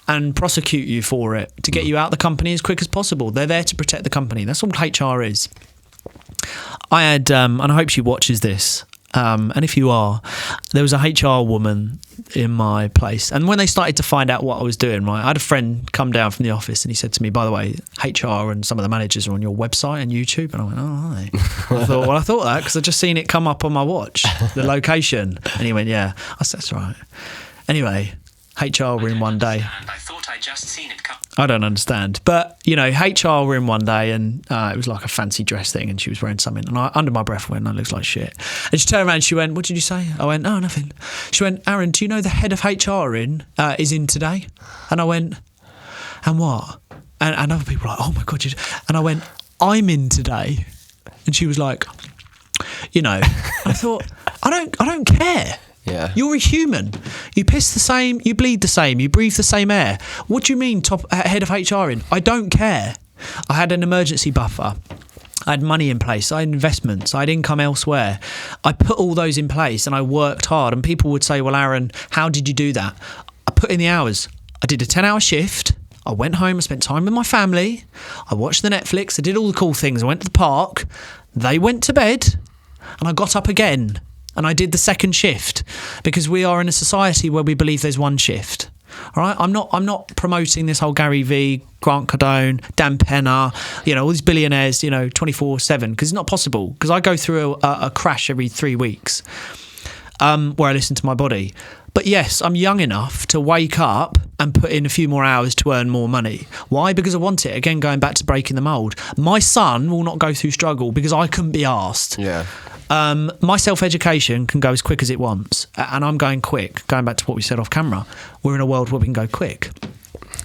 and prosecute you for it to get you out the company as quick as possible. They're there to protect the company. That's all HR is. I had, and I hope she watches this, and if you are, there was a HR woman in my place, and when they started to find out what I was doing, right, I had a friend come down from the office and he said to me, by the way, HR and some of the managers are on your website and YouTube. And I went, oh, hi. I thought that because I'd just seen it come up on my watch, the location. And he went, yeah. I said, that's right. Anyway, HR were in one day. I thought I'd just seen it come. I don't understand. But, you know, HR were in one day and it was like a fancy dress thing and she was wearing something. And I, under my breath, went, that looks like shit. And she turned around and she went, what did you say? I went, oh, nothing. She went, Aaron, do you know the head of HR is in today? And I went, and what? And other people were like, oh my God. And I went, I'm in today. And she was like, you know, I thought, I don't care. Yeah. You're a human. You piss the same, you bleed the same, you breathe the same air. What do you mean head of HR in? I don't care. I had an emergency buffer. I had money in place. I had investments. I had income elsewhere. I put all those in place and I worked hard. And people would say, well, Aaron, how did you do that? I put in the hours. I did a 10-hour shift. I went home. I spent time with my family. I watched the Netflix. I did all the cool things. I went to the park. They went to bed. And I got up again. And I did the second shift, because we are in a society where we believe there's one shift. All right, I'm not promoting this whole Gary Vee, Grant Cardone, Dan Penner, you know, all these billionaires, you know, 24/7, because it's not possible. Because I go through a crash every 3 weeks, where I listen to my body. But yes, I'm young enough to wake up and put in a few more hours to earn more money. Why? Because I want it. Again, going back to breaking the mould. My son will not go through struggle because I couldn't be asked. Yeah. My self-education can go as quick as it wants, and I'm going quick. Going back to what we said off camera, we're in a world where we can go quick.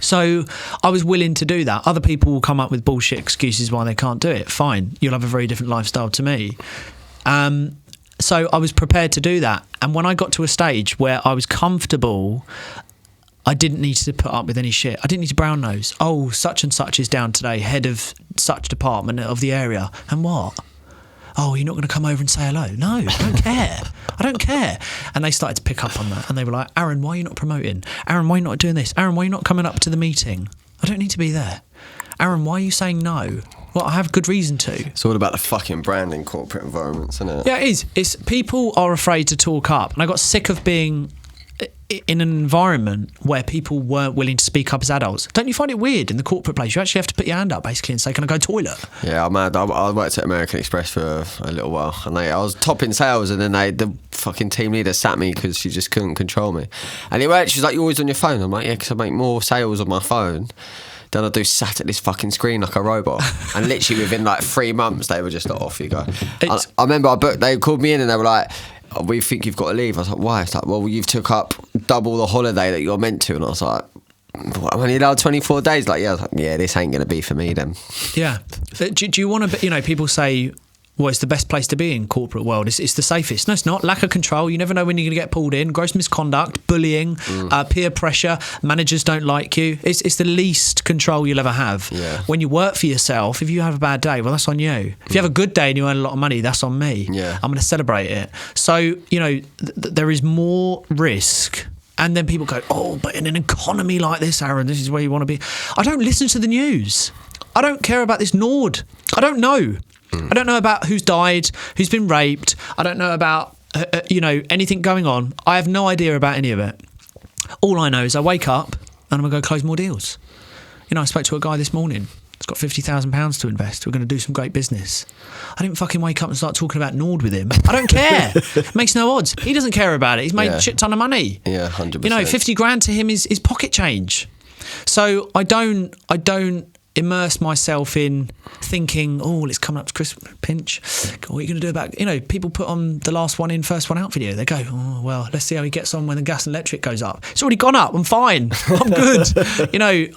So I was willing to do that. Other people will come up with bullshit excuses why they can't do it. Fine, you'll have a very different lifestyle to me. So I was prepared to do that. And when I got to a stage where I was comfortable, I didn't need to put up with any shit. I didn't need to brown nose. Oh, such and such is down today, head of such department of the area. And what? Oh, you're not going to come over and say hello? No, I don't care. I don't care. And they started to pick up on that. And they were like, Aaron, why are you not promoting? Aaron, why are you not doing this? Aaron, why are you not coming up to the meeting? I don't need to be there. Aaron, why are you saying no? Well, I have good reason to. It's all about the fucking brand in corporate environments, isn't it? Yeah, it is. It's people are afraid to talk up. And I got sick of being in an environment where people weren't willing to speak up as adults. Don't you find it weird in the corporate place? You actually have to put your hand up basically and say, can I go toilet? Yeah, I'm mad. I worked at American Express for a little while, and I was top in sales, and then the fucking team leader sat me because she just couldn't control me. And she was like, you're always on your phone. I'm like, yeah, because I make more sales on my phone than I do sat at this fucking screen like a robot. And literally within like 3 months, they were just like, off you go. I remember they called me in and they were like, oh, we think you've got to leave. I was like, why? It's like, well, you've took up double the holiday that you're meant to. And I was like, what, I'm only allowed 24 days? Like, yeah, I was like, yeah, this ain't going to be for me then. Yeah. Do you want to, people say, well, it's the best place to be in corporate world. It's the safest. No, it's not. Lack of control. You never know when you're going to get pulled in. Gross misconduct, bullying, peer pressure. Managers don't like you. It's the least control you'll ever have. Yeah. When you work for yourself, if you have a bad day, well, that's on you. If you have a good day and you earn a lot of money, that's on me. Yeah. I'm going to celebrate it. So, there is more risk. And then people go, oh, but in an economy like this, Aaron, this is where you want to be. I don't listen to the news. I don't care about this Nord. I don't know. I don't know about who's died, who's been raped. I don't know about, anything going on. I have no idea about any of it. All I know is I wake up and I'm going to go close more deals. I spoke to a guy this morning. He's got £50,000 to invest. We're going to do some great business. I didn't fucking wake up and start talking about Nord with him. I don't care. It makes no odds. He doesn't care about it. He's made a shit ton of money. Yeah, 100%. 50 grand to him is pocket change. So I don't immerse myself in thinking, oh, well, it's coming up to Christmas, pinch. What are you going to do about, people put on the last one in, first one out video. They go, oh, well, let's see how he gets on when the gas and electric goes up. It's already gone up. I'm fine. I'm good.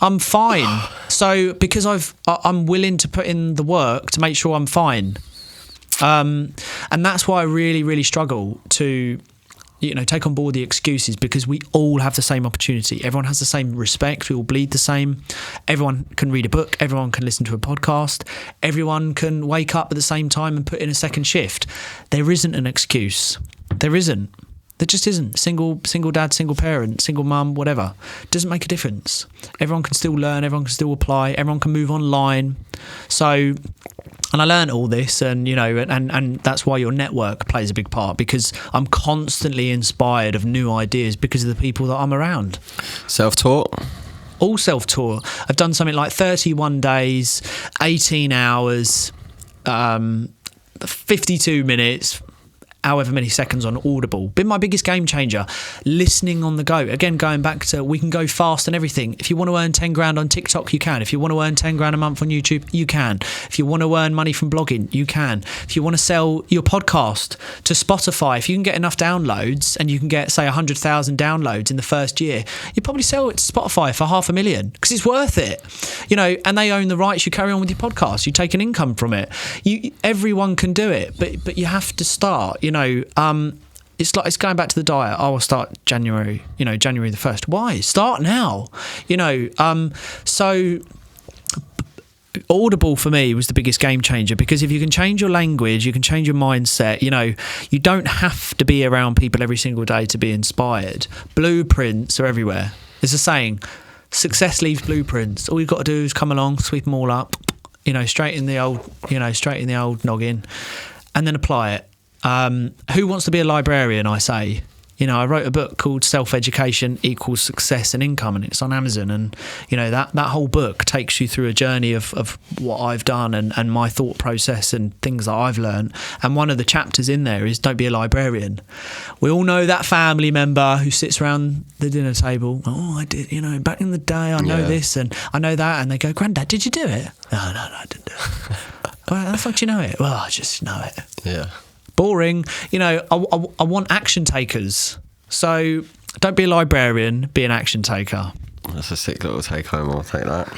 I'm fine. So because I'm willing to put in the work to make sure I'm fine. And that's why I really, really struggle to take on board the excuses, because we all have the same opportunity. Everyone has the same respect. We all bleed the same. Everyone can read a book. Everyone can listen to a podcast. Everyone can wake up at the same time and put in a second shift. There isn't an excuse. There isn't. There just isn't. Single dad, single parent, single mum, whatever. Doesn't make a difference. Everyone can still learn. Everyone can still apply. Everyone can move online. So... And I learned all this, and and that's why your network plays a big part, because I'm constantly inspired of new ideas because of the people that I'm around. Self-taught? All self-taught. I've done something like 31 days, 18 hours, 52 minutes, however many seconds on Audible. Been my biggest game changer. Listening on the go. Again, going back to, we can go fast and everything. If you want to earn 10 grand on TikTok, you can. If you want to earn 10 grand a month on YouTube, you can. If you want to earn money from blogging, you can. If you want to sell your podcast to Spotify, if you can get enough downloads and you can get, say, 100,000 downloads in the first year, you probably sell it to Spotify for $500,000 because it's worth it. And they own the rights. You carry on with your podcast. You take an income from it. Everyone can do it, but you have to start. It's going back to the diet. I will start January the 1st. Why? Start now. So Audible for me was the biggest game changer, because if you can change your language, you can change your mindset. You don't have to be around people every single day to be inspired. Blueprints are everywhere. There's a saying, success leaves blueprints. All you've got to do is come along, sweep them all up, straight in the old noggin, and then apply it. Who wants to be a librarian, I say. I wrote a book called Self-Education Equals Success and Income, and it's on Amazon, and that whole book takes you through a journey of what I've done and my thought process and things that I've learned. And one of the chapters in there is don't be a librarian. We all know that family member who sits around the dinner table, oh, I did, back in the day, I know this and I know that, and they go, Grandad, did you do it? No, I didn't do it. Well, how the fuck do you know it? Well, I just know it. Yeah. Boring. I want action takers. So don't be a librarian, be an action taker. That's a sick little take home. I'll take that.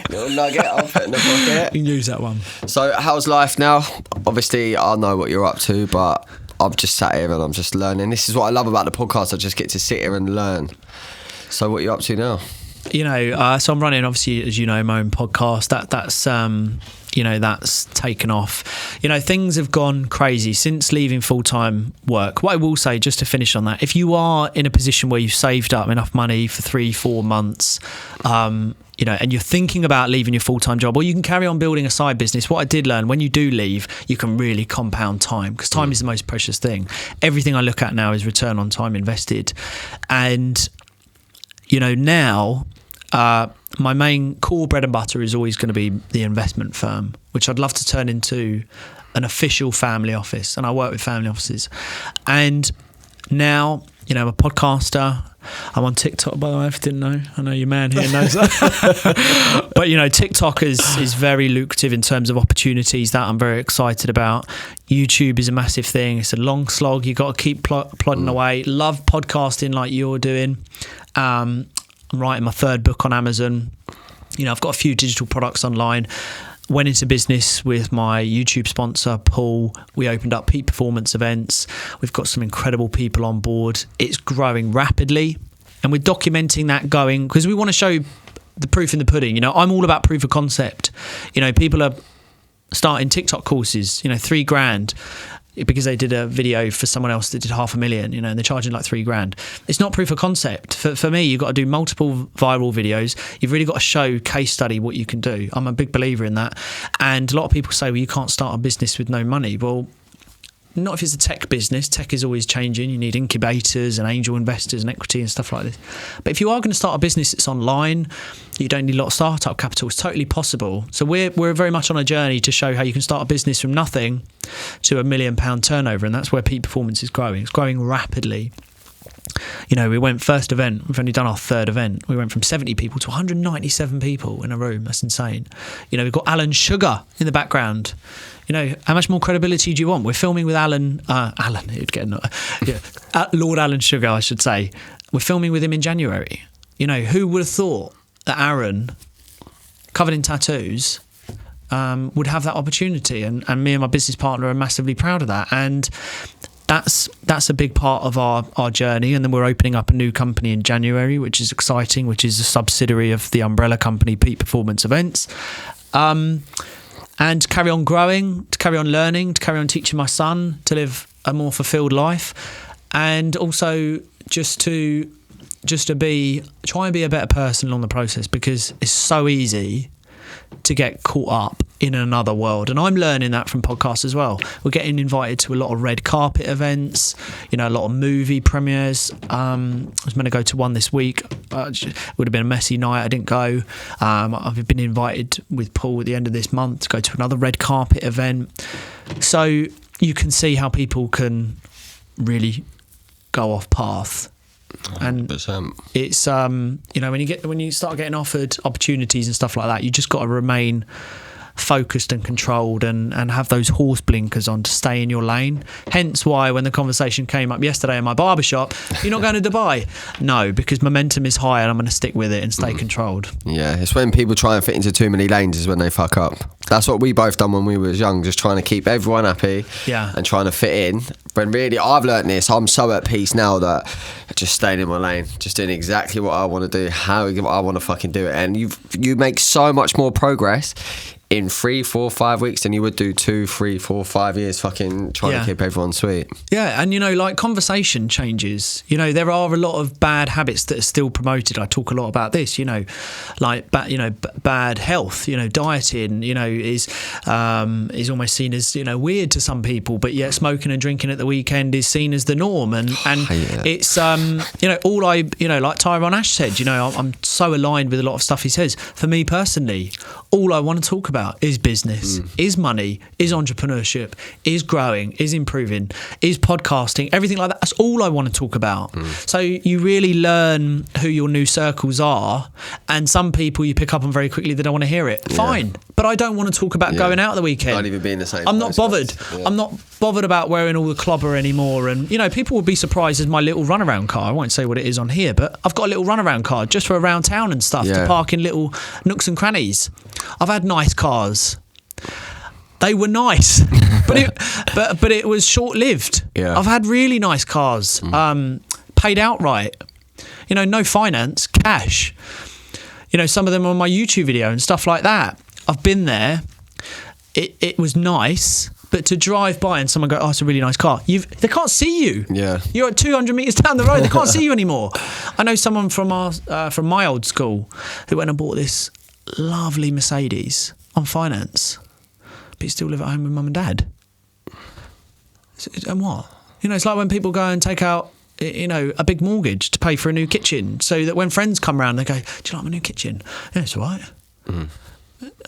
Little nugget, I'll put in the pocket. You can use that one. So how's life now? Obviously, I know what you're up to, but I've just sat here and I'm just learning. This is what I love about the podcast. I just get to sit here and learn. So what are you up to now? You know, so I'm running, obviously, as you know, my own podcast. That's taken off. You know, things have gone crazy since leaving full-time work. What I will say, just to finish on that, if you are in a position where you've saved up enough money for 3-4 months, you know, and you're thinking about leaving your full-time job, or you can carry on building a side business. What I did learn, when you do leave, you can really compound time, because time is the most precious thing. Everything I look at now is return on time invested. And, you know, now my main core bread and butter is always going to be the investment firm, which I'd love to turn into an official family office. And I work with family offices. And now, you know, I'm a podcaster. I'm on TikTok, by the way, if you didn't know. I know your man here knows that. But, you know, TikTok is very lucrative in terms of opportunities that I'm very excited about. YouTube is a massive thing. It's a long slog. You've got to keep plodding away. Love podcasting like you're doing. I'm writing my 3rd book on Amazon. You know, I've got a few digital products online. Went into business with my YouTube sponsor, Paul. We opened up peak performance events. We've got some incredible people on board. It's growing rapidly. And we're documenting that going, because we want to show the proof in the pudding. You know, I'm all about proof of concept. You know, people are starting TikTok courses, you know, $3,000. Because they did a video for someone else that did $500,000, you know, and they're charging like $3,000. It's not proof of concept. For me, you've got to do multiple viral videos. You've really got to show case study what you can do. I'm a big believer in that. And a lot of people say, well, you can't start a business with no money. Well, not if it's a tech business. Tech is always changing. You need incubators and angel investors and equity and stuff like this. But if you are going to start a business that's online, you don't need a lot of startup capital. It's totally possible. So we're very much on a journey to show how you can start a business from nothing to £1 million turnover, and that's where peak performance is growing. It's growing rapidly. You know, we went first event, we've only done our 3rd event. We went from 70 people to 197 people in a room. That's insane. You know, we've got Alan Sugar in the background. You know, how much more credibility do you want? We're filming with Lord Alan Sugar, I should say. We're filming with him in January. You know, who would have thought that Aaron, covered in tattoos, would have that opportunity? And me and my business partner are massively proud of that. And that's a big part of our journey. And then we're opening up a new company in January, which is exciting, which is a subsidiary of the umbrella company Peak Performance Events. And to carry on growing, to carry on learning, to carry on teaching my son to live a more fulfilled life, and also just to try and be a better person along the process, because it's so easy to get caught up in another world. And I'm learning that from podcasts as well. We're getting invited to a lot of red carpet events, you know, a lot of movie premieres. I was meant to go to one this week. It would have been a messy night. I didn't go. I've been invited with Paul at the end of this month to go to another red carpet event. So you can see how people can really go off path. And 100%. it's you know, when you start getting offered opportunities and stuff like that, you just got to remain focused and controlled and have those horse blinkers on to stay in your lane. Hence why when the conversation came up yesterday in my barbershop, you're not going to Dubai. No, because momentum is high and I'm going to stick with it and stay controlled. Yeah, it's when people try and fit into too many lanes is when they fuck up. That's what we both done when we was young, just trying to keep everyone happy, and trying to fit in. When really I've learned this, I'm so at peace now that just staying in my lane, just doing exactly what I want to do, how I want to fucking do it. And you make so much more progress in 3, 4, 5 weeks than you would do 2, 3, 4, 5 years fucking trying to keep everyone sweet. Yeah, and you know, like conversation changes. You know, there are a lot of bad habits that are still promoted. I talk a lot about this. You know, like bad health. You know, dieting. You know, is almost seen as, you know, weird to some people, but yet smoking and drinking at the weekend is seen as the norm. And it's you know, like Tyrone Ash said. You know, I'm so aligned with a lot of stuff he says. For me personally, all I want to talk about is business, is money, is entrepreneurship, is growing, is improving, is podcasting, everything like that. That's all I want to talk about. So you really learn who your new circles are, and some people you pick up on very quickly, they don't want to hear it. Fine, but I don't want to talk about going out the weekend. Not even being the same. I'm not bothered. I'm not bothered about wearing all the clobber anymore. And you know, people would be surprised at my little runaround car. I won't say what it is on here, but I've got a little runaround car just for around town and stuff to park in little nooks and crannies. I've had nice cars. They were nice, but it was short lived. Yeah. I've had really nice cars, paid outright. You know, no finance, cash. You know, some of them on my YouTube video and stuff like that. I've been there. It was nice, but to drive by and someone go, "Oh, it's a really nice car." They can't see you. Yeah. You're at 200 meters down the road. They can't see you anymore. I know someone from my old school who went and bought this lovely Mercedes on finance, but you still live at home with mum and dad. And what? You know, it's like when people go and take out, you know, a big mortgage to pay for a new kitchen, so that when friends come round, they go, "Do you like my new kitchen?" "Yeah, it's all right."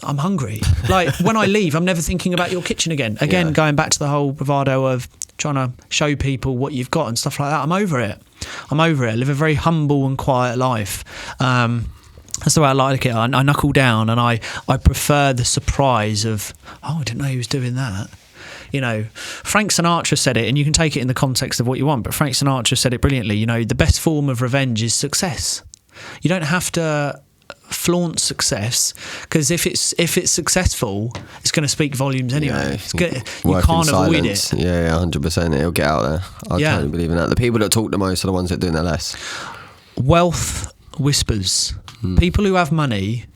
I'm hungry. Like, when I leave, I'm never thinking about your kitchen again. Again, going back to the whole bravado of trying to show people what you've got and stuff like that. I'm over it. I live a very humble and quiet life. That's the way I like it. I knuckle down, and I prefer the surprise of, "Oh, I didn't know he was doing that." You know, Frank Sinatra said it, and you can take it in the context of what you want, but Frank Sinatra said it brilliantly. You know, the best form of revenge is success. You don't have to flaunt success, because if it's successful, it's going to speak volumes anyway. You can't avoid it. Yeah, 100%. It'll get out there. I totally believe in that. The people that talk the most are the ones that are doing the less. Wealth whispers. People who have money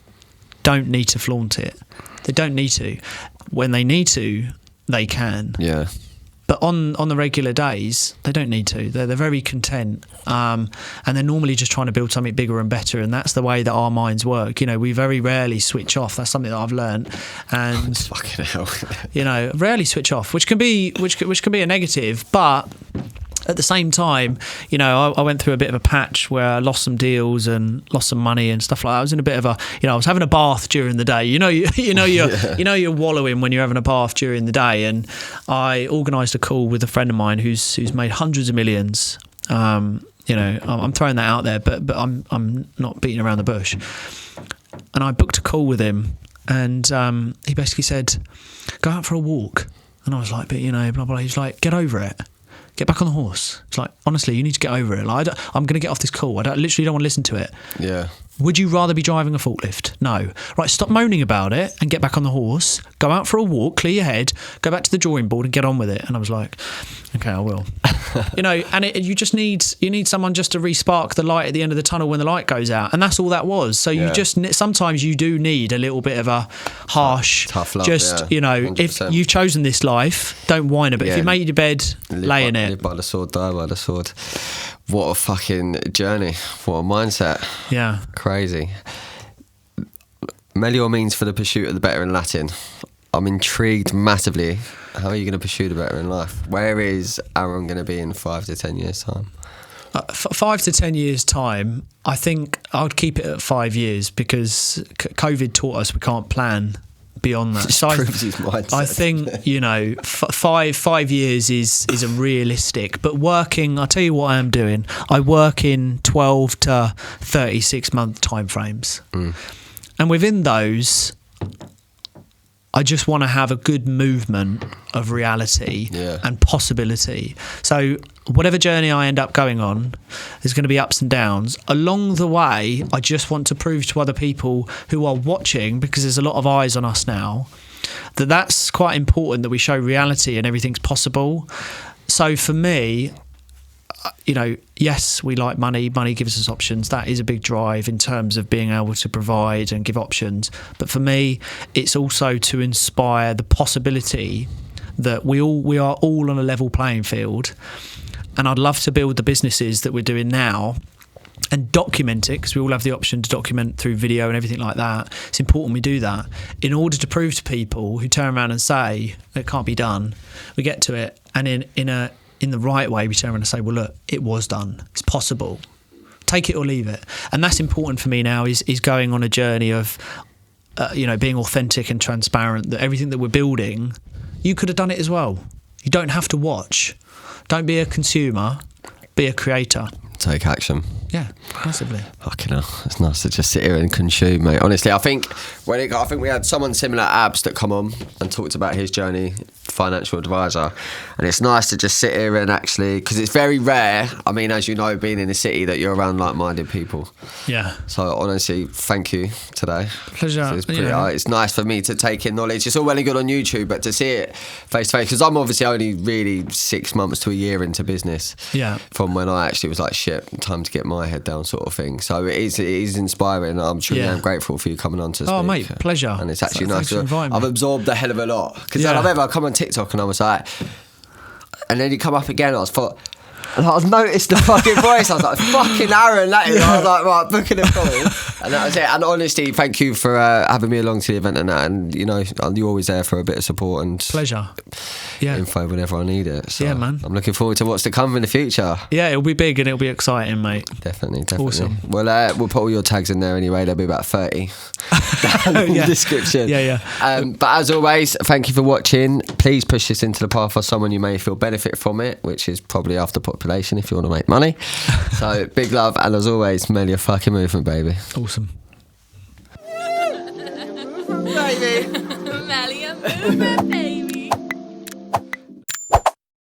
don't need to flaunt it. They don't need to. When they need to, they can. Yeah. But on the regular days, they don't need to. They're very content, and they're normally just trying to build something bigger and better. And that's the way that our minds work. You know, we very rarely switch off. That's something that I've learned. And Fucking hell. you know, rarely switch off, which can be a negative, but at the same time, you know, I went through a bit of a patch where I lost some deals and lost some money and stuff like that. I was in a bit of a, you know, I was having a bath during the day. You're wallowing when you're having a bath during the day. And I organised a call with a friend of mine who's made hundreds of millions. You know, I'm throwing that out there, but I'm not beating around the bush. And I booked a call with him, and he basically said, "Go out for a walk." And I was like, "But you know, blah blah." He's like, "Get over it. Get back on the horse." It's like, honestly, you need to get over it. Like, I'm going to get off this call. I literally don't want to listen to it. Yeah. Would you rather be driving a forklift? No. Right, stop moaning about it and get back on the horse. Go out for a walk, clear your head, go back to the drawing board and get on with it. And I was like, okay, I will. You know, and you need someone just to re-spark the light at the end of the tunnel when the light goes out. And that's all that was. So you sometimes you do need a little bit of a harsh, tough love, you know, 100%. If you've chosen this life, don't whine about it. If you made your bed, lay in it. Live by the sword, die by the sword. What a fucking journey. What a mindset. Yeah. Crazy. Melior means for the pursuit of the better in Latin. I'm intrigued massively. How are you going to pursue the better in life? Where is Aaron going to be in 5 to 10 years' time? 5 to 10 years' time, I think I'd keep it at 5 years, because COVID taught us we can't plan beyond that. So proves his mindset. I think, you know, 5 years is a realistic, but working, I'll tell you what I am doing. I work in 12 to 36 month timeframes. And within those, I just want to have a good movement of reality and possibility. So whatever journey I end up going on, there's going to be ups and downs. Along the way, I just want to prove to other people who are watching, because there's a lot of eyes on us now, that that's quite important, that we show reality and everything's possible. So for me, you know, yes, we like money. Money gives us options. That is a big drive in terms of being able to provide and give options. But for me, it's also to inspire the possibility that we are all on a level playing field. And I'd love to build the businesses that we're doing now and document it, because we all have the option to document through video and everything like that. It's important we do that in order to prove to people who turn around and say it can't be done, we get to it, and in the right way, we turn around and say, well, look, it was done. It's possible. Take it or leave it. And that's important for me now, is going on a journey of, you know, being authentic and transparent, that everything that we're building, you could have done it as well. You don't have to watch. Don't be a consumer, be a creator. Take action. Yeah, massively. Fucking hell, it's nice to just sit here and consume, mate. Honestly, I think we had someone similar, Abs, that come on and talked about his journey, financial advisor, and it's nice to just sit here and actually, because it's very rare. I mean, as you know, being in the city, that you're around like-minded people. Yeah. So honestly, thank you today. Pleasure. It's nice for me to take in knowledge. It's all well and good on YouTube, but to see it face to face, because I'm obviously only really 6 months to a year into business. Yeah. From when I actually was like, shit, time to get my head down, sort of thing. So it is inspiring. I'm truly am grateful for you coming on to speak. Oh, mate, pleasure. And it's actually Thanks nice. for inviting me. I've absorbed a hell of a lot, because I remember I come on TikTok and I was like, and then you come up again. And I noticed the fucking voice. I was like, fucking Aaron, that is. I was like, right, booking a call. And that was it. And honestly, thank you for having me along to the event and that. And, you know, you're always there for a bit of support and pleasure. Yeah. Info whenever I need it. So yeah, man. I'm looking forward to what's to come in the future. Yeah, it'll be big and it'll be exciting, mate. Definitely. Awesome. Well, we'll put all your tags in there anyway. There'll be about 30 down in the description. Yeah. But as always, thank you for watching. Please push this into the path of someone you may feel benefit from it, which is probably after population if you want to make money. So big love, and as always, smell your fucking movement, baby. Awesome. Baby. Smell your movement, baby.